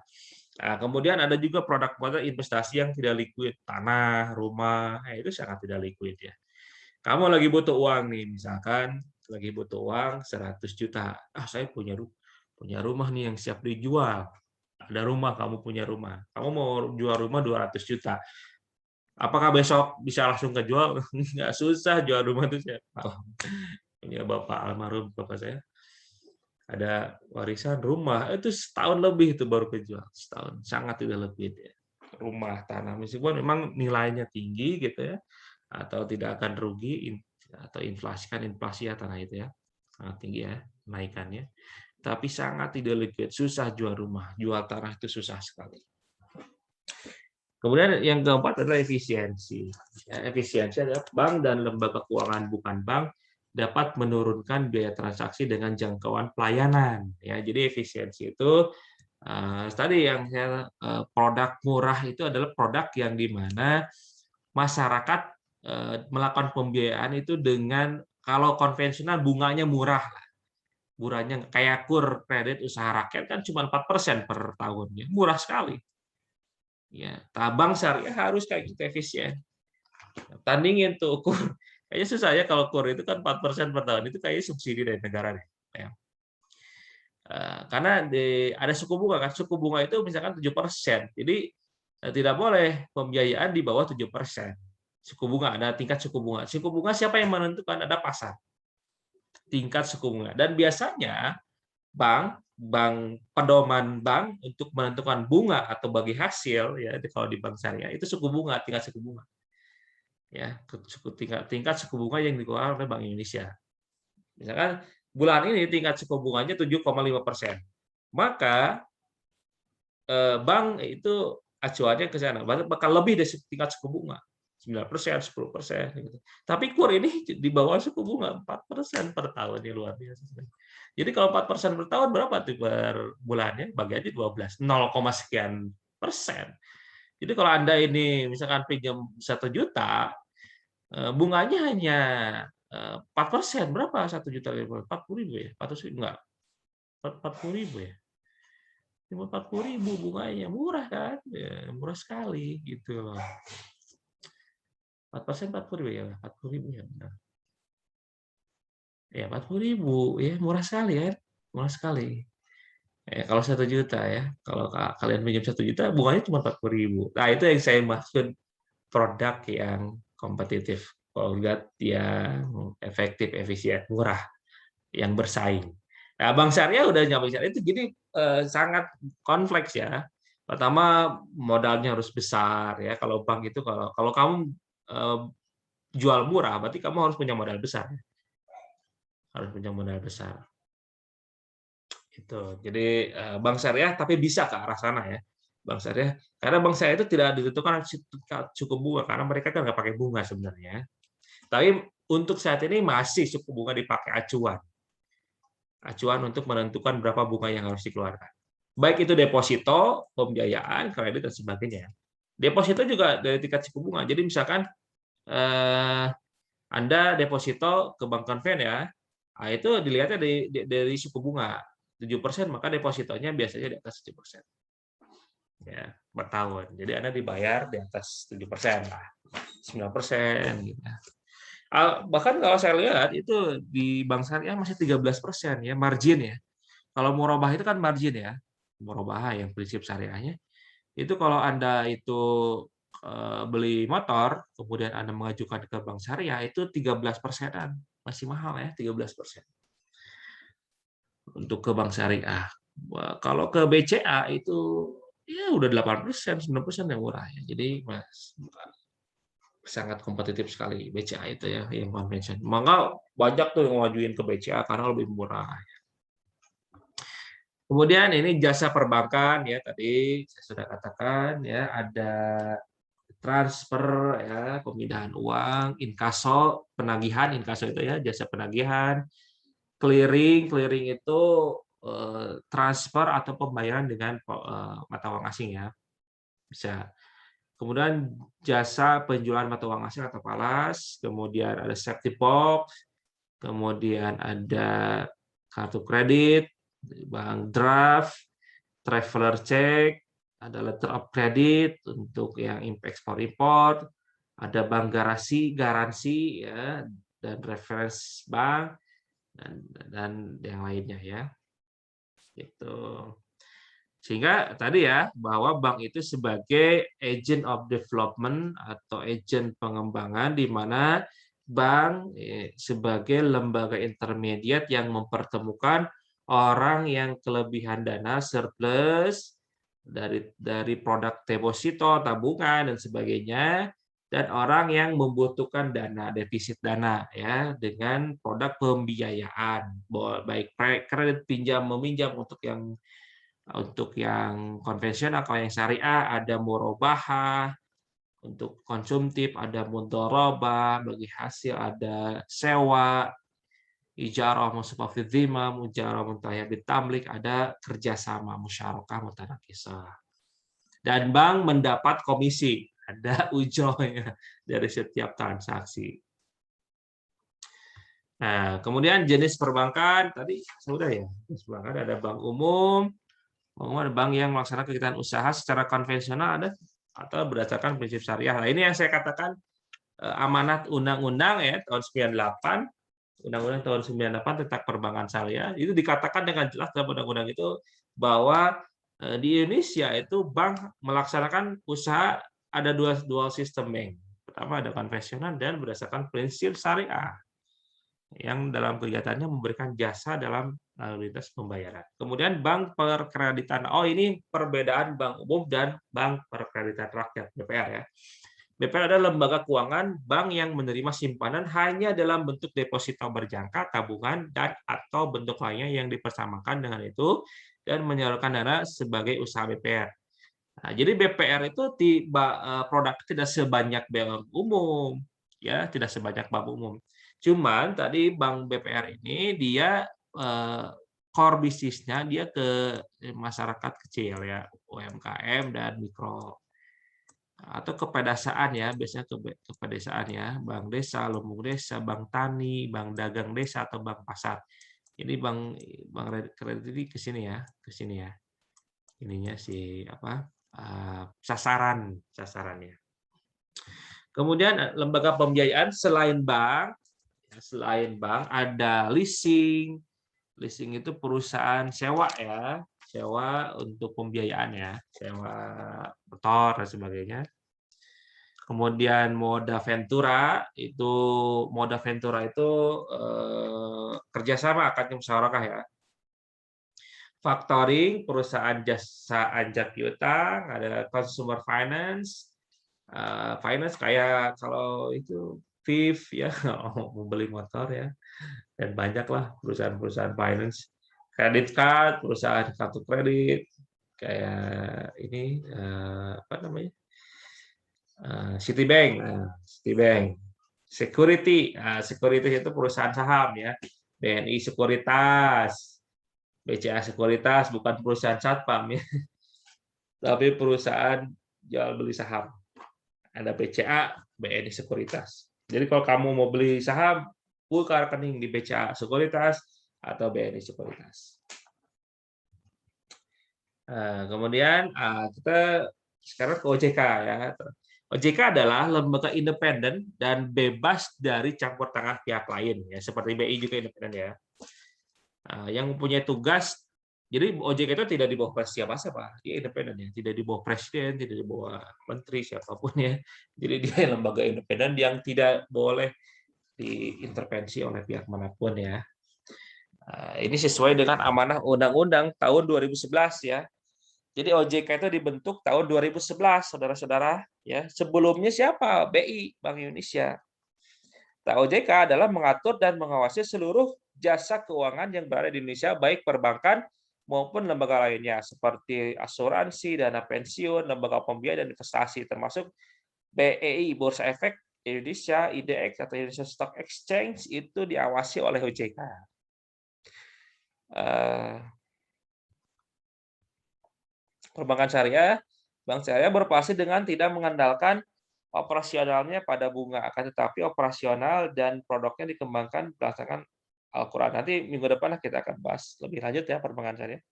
Nah, kemudian ada juga produk-produk investasi yang tidak liquid, tanah, rumah, itu sangat tidak liquid ya. Kamu lagi butuh uang nih, misalkan lagi butuh uang 100 juta. Ah, saya punya rumah nih yang siap dijual. Ada rumah, kamu punya rumah. Kamu mau jual rumah 200 juta. Apakah besok bisa langsung kejual? Nggak, susah jual rumah itu saya paham. Punya bapak almarhum bapak saya ada warisan rumah itu setahun lebih itu baru kejual setahun, sangat tidak lebih ya. Rumah tanah meskipun memang nilainya tinggi gitu ya atau tidak akan rugi atau inflasi kan inflasi ya tanah itu ya sangat tinggi ya kenaikannya, tapi sangat tidak liquid, susah jual rumah, jual tanah itu susah sekali. Kemudian yang keempat adalah efisiensi. Ya, efisiensi adalah bank dan lembaga keuangan bukan bank dapat menurunkan biaya transaksi dengan jangkauan pelayanan. Ya, jadi efisiensi itu tadi yang produk murah itu adalah produk yang di mana masyarakat melakukan pembiayaan itu dengan kalau konvensional bunganya murah, bunganya kayak kur kredit usaha rakyat kan cuma 4% per tahunnya, murah sekali. Ya, tabang syariah harus kayak gitu efisien. Tandingin tuh kur. Kayaknya susah ya kalau kur itu kan 4% per tahun. Itu kayaknya subsidi dari negara deh. Ya. Karena ada suku bunga kan. Suku bunga itu misalkan 7%. Jadi tidak boleh pembiayaan di bawah 7%. Suku bunga, ada tingkat suku bunga. Suku bunga siapa yang menentukan? Ada pasar. Tingkat suku bunga. Dan biasanya bank pedoman bank untuk menentukan bunga atau bagi hasil ya kalau di bank syariah itu suku bunga, tingkat suku bunga ya, tingkat suku bunga yang dikeluarkan oleh Bank Indonesia. Misalkan bulan ini tingkat suku bunganya 7,5%, maka bank itu acuannya ke sana bakal lebih dari tingkat suku bunga 9%, 10% gitu. Tapi kur ini di bawah suku bunga 4% per tahun, ya luar biasa. Jadi kalau 4% per tahun berapa tuh per bulannya? Bagi aja 12, 0, sekian persen. Jadi kalau Anda ini misalkan pinjam 1 juta, bunganya hanya 4%. Berapa 1 juta? 40.000 ya? 400.000 enggak? 40.000 ya? Cuma 40.000 bunganya, murah kan? Ya, murah sekali gitu loh. 4% 40.000 ya, 40.000 ya benar. Ya 40.000 ya murah sekali kan? Murah sekali. Ya, kalau 1 juta ya, kalau kalian pinjam 1 juta, bunganya cuma 40.000. Nah itu yang saya maksud produk yang kompetitif, Polgat yang efektif, efisien, murah, yang bersaing. Nah, Bank Syariah udah nyampe syariah itu jadi sangat kompleks ya. Pertama modalnya harus besar ya. Kalau bank itu kalau kalau kamu eh, jual murah, berarti kamu harus punya modal besar. Harus punya modal besar. Itu. Jadi bank syariah tapi bisa ke arah sana ya. Bank syariah karena bank syariah itu tidak ditentukan cukup bunga karena mereka kan nggak pakai bunga sebenarnya. Tapi untuk saat ini masih suku bunga dipakai acuan. Acuan untuk menentukan berapa bunga yang harus dikeluarkan. Baik itu deposito, pembiayaan, kredit dan sebagainya. Deposito juga dari tingkat suku bunga. Jadi misalkan eh, Anda deposito ke bank konven ya, nah, itu dilihatnya dari suku bunga 7%, maka depositonya biasanya di atas 7%. Ya, per tahun. Jadi Anda dibayar di atas 7% lah, 9% gitu. Bahkan kalau saya lihat itu di bank syariah masih 13% ya margin ya. Kalau murabah itu kan margin ya. Murabah yang prinsip syariahnya itu kalau Anda itu beli motor, kemudian Anda mengajukan ke bank syariah itu 13%-an. Masih mahal ya, 13% untuk ke bank syariah. Kalau ke BCA itu ya udah 8%, 9% yang murah ya. Jadi sangat kompetitif sekali BCA itu ya yang convention. Maka banyak tuh yang ngajuin ke BCA karena lebih murah. Kemudian ini jasa perbankan ya tadi saya sudah katakan ya ada transfer ya pemindahan uang, inkaso, penagihan, inkaso itu ya jasa penagihan, clearing itu transfer atau pembayaran dengan mata uang asing ya. Bisa. Kemudian jasa penjualan mata uang asing atau falas, kemudian ada safety box, kemudian ada kartu kredit, bank draft, traveler check, ada letter of credit untuk yang import-import, ada bank garansi ya, dan reference bank dan yang lainnya ya. Gitu. Sehingga tadi ya bahwa bank itu sebagai agent of development atau agent pengembangan di mana bank sebagai lembaga intermediate yang mempertemukan orang yang kelebihan dana surplus dari produk deposito, tabungan dan sebagainya dan orang yang membutuhkan dana defisit dana ya dengan produk pembiayaan baik kredit pinjam meminjam untuk yang konvensional, kalau yang syariah ada murabahah, untuk konsumtif ada mudharabah, bagi hasil ada sewa, ijarah musafafidhimah, mujarah muntahya bitamlik, ada kerjasama musyarakah mutanakisah. Dan bank mendapat komisi, ada ujrohnya dari setiap transaksi. Nah, kemudian jenis perbankan tadi sudah ya, jenis perbankan ada bank umum, ada bank yang melaksanakan kegiatan usaha secara konvensional ada atau berdasarkan prinsip syariah. Nah, ini yang saya katakan amanat undang-undang ya tahun 98, undang-undang tahun 98 tentang perbankan syariah itu dikatakan dengan jelas dalam undang-undang itu bahwa di Indonesia itu bank melaksanakan usaha ada dua sistem bank. Pertama ada konvensional dan berdasarkan prinsip syariah yang dalam kegiatannya memberikan jasa dalam lalu lintas pembayaran. Kemudian bank perkreditan. Oh, ini perbedaan bank umum dan bank perkreditan rakyat (BPR) ya. BPR adalah lembaga keuangan bank yang menerima simpanan hanya dalam bentuk deposito berjangka, tabungan dan atau bentuk lainnya yang dipersamakan dengan itu dan menyalurkan dana sebagai usaha BPR. Nah, jadi BPR itu produk tidak sebanyak bank umum ya, tidak sebanyak bank umum. Cuman tadi bank BPR ini dia core bisnisnya dia ke masyarakat kecil ya, UMKM dan mikro atau ke pedesaan ya, biasanya ke pedesaan ya, bank desa, lumbung desa, bank tani, bank dagang desa atau bank pasar. Ini bank kredit ini ke sini ya, ke sini ya. ininya si apa sasarannya. Kemudian lembaga pembiayaan selain bank ada leasing. Leasing itu perusahaan sewa ya, sewa untuk pembiayaan ya, sewa motor dan sebagainya. Kemudian moda ventura itu kerjasama akadnya musyarakah ya. Factoring, perusahaan jasa anjak piutang, ada consumer finance, finance kayak kalau itu VIF ya, mau beli motor ya, dan banyaklah perusahaan-perusahaan finance, credit card, perusahaan kartu kredit, kayak ini apa namanya, Citibank, Citibank, security, security itu perusahaan saham ya, BNI Sekuritas, BCA Sekuritas bukan perusahaan satpam ya, tapi perusahaan jual beli saham. Ada BCA, BNI Sekuritas. Jadi kalau kamu mau beli saham, buka rekening di BCA Sekuritas atau BNI Sekuritas. Kemudian kita sekarang ke OJK ya. OJK adalah lembaga independen dan bebas dari campur tangan pihak lain ya, seperti BI juga independen ya. Yang mempunyai tugas, jadi OJK itu tidak di bawah siapa-siapa, dia independen ya, tidak di bawah presiden, tidak di bawah menteri siapapun ya. Jadi dia lembaga independen yang tidak boleh diintervensi oleh pihak manapun ya. Ini sesuai dengan amanah Undang-Undang tahun 2011 ya. Jadi OJK itu dibentuk tahun 2011, saudara-saudara ya. Sebelumnya siapa? BI, Bank Indonesia. Nah, OJK adalah mengatur dan mengawasi seluruh jasa keuangan yang berada di Indonesia, baik perbankan maupun lembaga lainnya, seperti asuransi, dana pensiun, lembaga pembiayaan dan investasi, termasuk BEI, Bursa Efek Indonesia, IDX atau Indonesia Stock Exchange, itu diawasi oleh OJK. Perbankan syariah, bank syariah beroperasi dengan tidak mengandalkan operasionalnya pada bunga, akan tetapi operasional dan produknya dikembangkan berdasarkan Al-Quran. Nanti minggu depan kita akan bahas lebih lanjut ya perbankan syariah.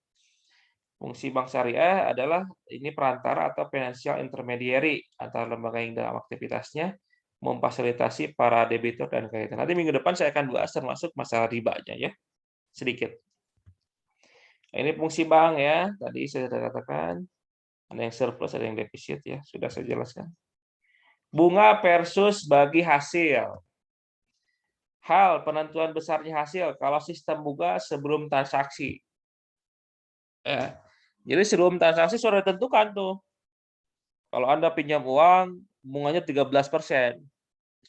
Fungsi bank syariah adalah ini perantara atau financial intermediary antara lembaga yang dalam aktivitasnya memfasilitasi para debitur dan kreditor. Nanti minggu depan saya akan bahas termasuk masalah ribanya ya, sedikit. Ini fungsi bank ya, tadi saya sudah katakan. Ada yang surplus, ada yang defisit ya, sudah saya jelaskan. Bunga versus bagi hasil. Hal penentuan besarnya hasil kalau sistem bunga sebelum transaksi. Jadi sebelum transaksi sudah ditentukan tuh. Kalau Anda pinjam uang, bunganya 13%.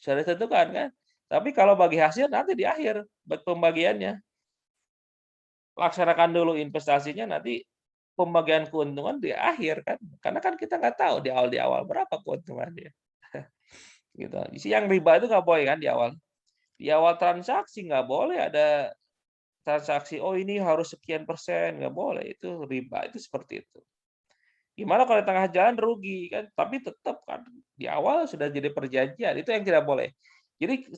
Sudah ditentukan kan? Tapi kalau bagi hasil nanti di akhir pembagiannya. Laksanakan dulu investasinya, nanti pembagian keuntungan di akhir kan. Karena kan kita nggak tahu di awal berapa keuntungannya. Gitu. Yang riba itu nggak boleh kan di awal. Di awal transaksi nggak boleh ada transaksi, oh ini harus sekian persen, nggak boleh. Itu riba, itu seperti itu. Gimana kalau di tengah jalan rugi kan? Tapi tetap kan di awal sudah jadi perjanjian, itu yang tidak boleh. Jadi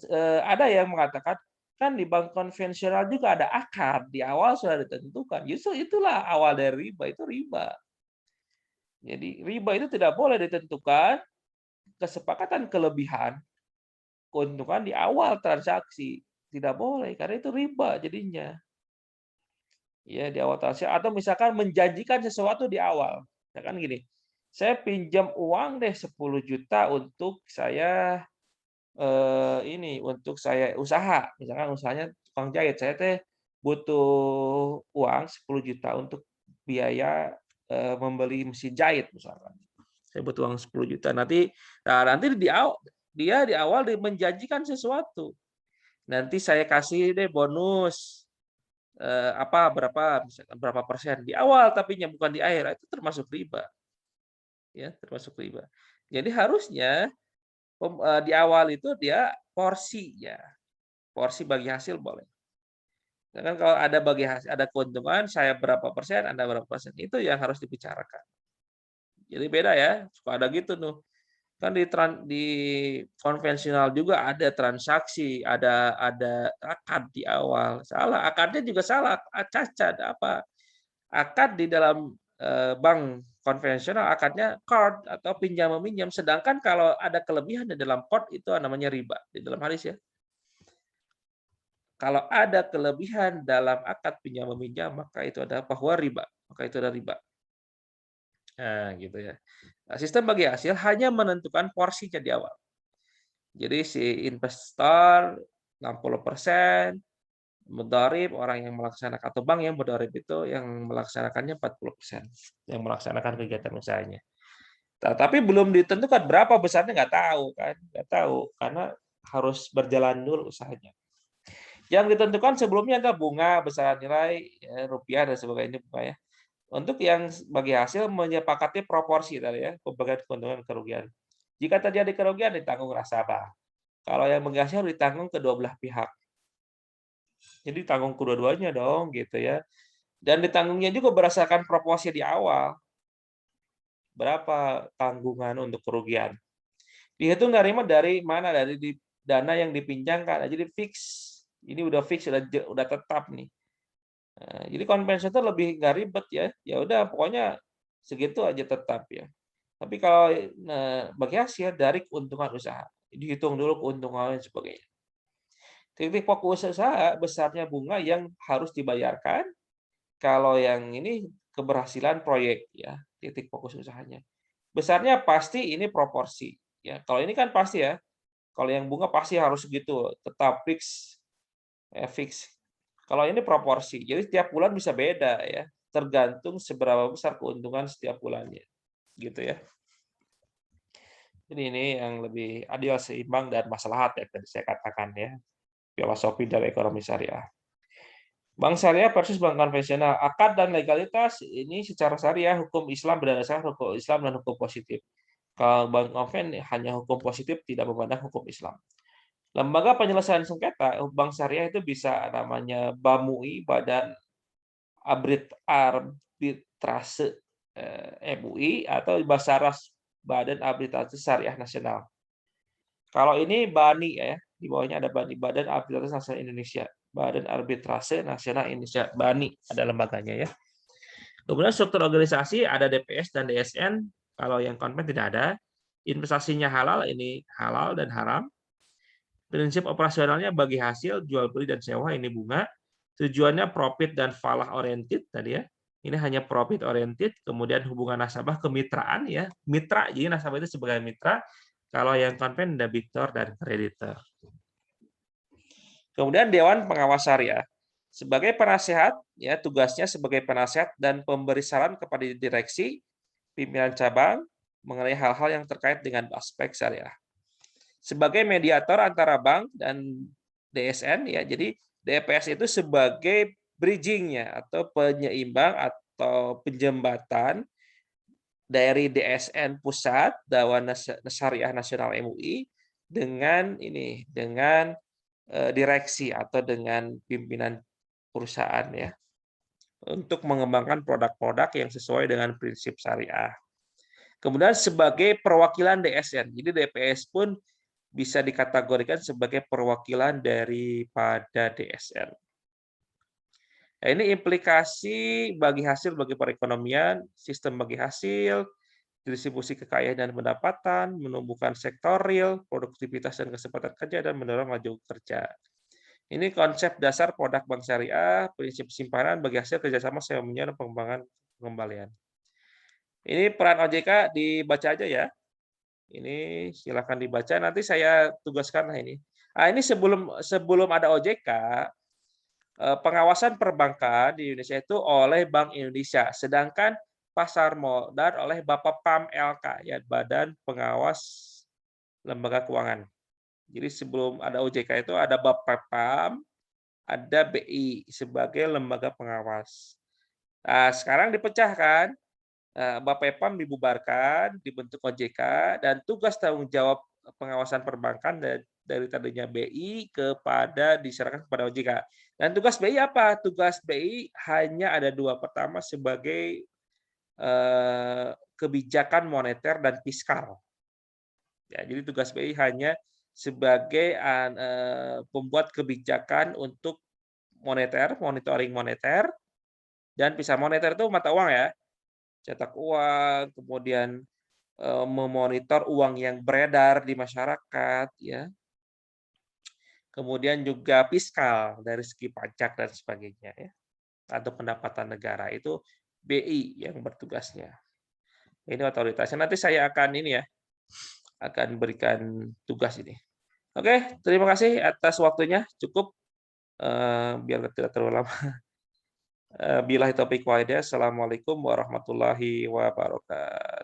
ada yang mengatakan kan di bank konvensional juga ada akad, di awal sudah ditentukan. Justru itulah awal dari riba, itu riba. Jadi riba itu tidak boleh ditentukan kesepakatan kelebihan keuntungan di awal transaksi. Tidak boleh karena itu riba jadinya. Ya, di awal transaksi atau misalkan menjanjikan sesuatu di awal. Misalkan gini, saya pinjam uang deh 10 juta untuk saya untuk saya usaha. Misalkan usahanya tukang jahit, saya teh butuh uang 10 juta untuk biaya membeli mesin jahit misalkan. Saya butuh uang 10 juta. Nanti dia di awal menjanjikan sesuatu. Nanti saya kasih deh bonus berapa persen di awal, tapi bukan di akhir, itu termasuk riba. Ya, termasuk riba. Jadi harusnya di awal itu dia porsi ya. Porsi bagi hasil boleh. Kan kalau ada bagi hasil, ada keuntungan, saya berapa persen, Anda berapa persen, itu yang harus dibicarakan. Jadi beda ya, suka ada gitu tuh. Kan di konvensional juga ada transaksi, ada akad di awal. Salah, akadnya juga salah, cacat apa? Akad di dalam bank konvensional akadnya qard atau pinjam meminjam, sedangkan kalau ada kelebihan di dalam qard itu namanya riba di dalam hadis ya. Kalau ada kelebihan dalam akad pinjam meminjam maka itu adalah bahwa riba, maka itu adalah riba. Nah, gitu ya. Nah, sistem bagi hasil hanya menentukan porsinya di awal. Jadi si investor 60%, mudharib orang yang melaksanakan atau bank yang mudharib itu yang melaksanakannya 40%, yang melaksanakan kegiatan usahanya. Tapi belum ditentukan berapa besarnya nggak tahu kan, nggak tahu karena harus berjalan dulu usahanya. Yang ditentukan sebelumnya adalah bunga, besaran nilai, ya, rupiah dan sebagainya bunga ya. Untuk yang bagi hasil menyepakati proporsi tadi ya, pembagian keuntungan kerugian. Jika terjadi kerugian ditanggung nasabah. Kalau yang bagi hasil ditanggung kedua belah pihak. Jadi tanggung kedua-duanya dong gitu ya. Dan ditanggungnya juga berdasarkan proporsi di awal. Berapa tanggungan untuk kerugian. Dihitung dari mana? Dari dana yang dipinjamkan. Jadi fix. Ini udah fix, udah tetap nih. Nah, jadi konvensional lebih nggak ribet ya. Ya udah pokoknya segitu aja tetap ya. Tapi kalau bagi hasil dari keuntungan usaha, dihitung dulu keuntungan dan sebagainya. Titik fokus usaha besarnya bunga yang harus dibayarkan. Kalau yang ini keberhasilan proyek ya, titik fokus usahanya. Besarnya pasti ini proporsi ya. Kalau ini kan pasti ya. Kalau yang bunga pasti harus segitu, tetap fix fix. Kalau ini proporsi. Jadi setiap bulan bisa beda ya, tergantung seberapa besar keuntungan setiap bulannya. Gitu ya. Jadi ini yang lebih adil, seimbang, dan maslahat ya tadi saya katakan ya, filosofi dari ekonomi syariah. Bank syariah versus bank konvensional. Akad dan legalitas ini secara syariah hukum Islam berdasarkan hukum Islam dan hukum positif. Kalau bank konven hanya hukum positif tidak memandang hukum Islam. Lembaga penyelesaian sengketa bank syariah itu bisa namanya BAMUI, Badan Arbitrase MUI, atau Basaras, Badan Arbitrase Syariah Nasional. Kalau ini BANI ya, di bawahnya ada BANI, Badan Arbitrase Nasional Indonesia. Badan Arbitrase Nasional Indonesia, BANI ada lembaganya ya. Kemudian struktur organisasi ada DPS dan DSN, kalau yang konven tidak ada. Investasinya halal, ini halal dan haram. Prinsip operasionalnya bagi hasil, jual beli dan sewa, ini bunga. Tujuannya profit dan falah oriented tadi ya. Ini hanya profit oriented, kemudian hubungan nasabah kemitraan ya. Mitra, jadi nasabah itu sebagai mitra. Kalau yang konven debitor dan kreditor. Kemudian Dewan Pengawas Syariah. Sebagai penasehat, ya tugasnya sebagai penasehat dan pemberi saran kepada direksi, pimpinan cabang mengenai hal-hal yang terkait dengan aspek syariah. Sebagai mediator antara bank dan DSN ya, jadi DPS itu sebagai bridging-nya atau penyeimbang atau penjembatan dari DSN pusat, Dewan Syariah Nasional MUI, dengan direksi atau dengan pimpinan perusahaan ya, untuk mengembangkan produk-produk yang sesuai dengan prinsip syariah. Kemudian sebagai perwakilan DSN, jadi DPS pun bisa dikategorikan sebagai perwakilan daripada DSN. Nah, ini implikasi bagi hasil bagi perekonomian, sistem bagi hasil, distribusi kekayaan dan pendapatan, menumbuhkan sektor real, produktivitas dan kesempatan kerja, dan mendorong laju kerja. Ini konsep dasar produk bank syariah, prinsip simpanan bagi hasil kerjasama semuanya dan pengembangan pengembalian. Ini peran OJK dibaca aja ya. Ini silakan dibaca. Nanti saya tugaskan ini. Ini sebelum ada OJK, pengawasan perbankan di Indonesia itu oleh Bank Indonesia, sedangkan pasar modal oleh Bapepam LK, ya Badan Pengawas Lembaga Keuangan. Jadi sebelum ada OJK itu ada Bapepam, ada BI sebagai lembaga pengawas. Nah, sekarang dipecahkan, Bapepam dibubarkan, dibentuk OJK, dan tugas tanggung jawab pengawasan perbankan dari tadinya BI diserahkan kepada OJK. Dan tugas BI apa? Tugas BI hanya ada dua. Pertama sebagai kebijakan moneter dan fiskal. Ya, jadi tugas BI hanya sebagai pembuat kebijakan untuk moneter, monitoring moneter, dan pisah moneter itu mata uang ya. cetak uang, kemudian memonitor uang yang beredar di masyarakat, ya. Kemudian juga fiskal dari segi pajak dan sebagainya, ya, atau pendapatan negara itu BI yang bertugasnya. Ini otoritasnya. Nanti saya akan ini ya, akan berikan tugas ini. Oke, terima kasih atas waktunya. Cukup biar tidak terlalu lama. Billahi taufiq wal hidayah. Assalamualaikum warahmatullahi wabarakatuh.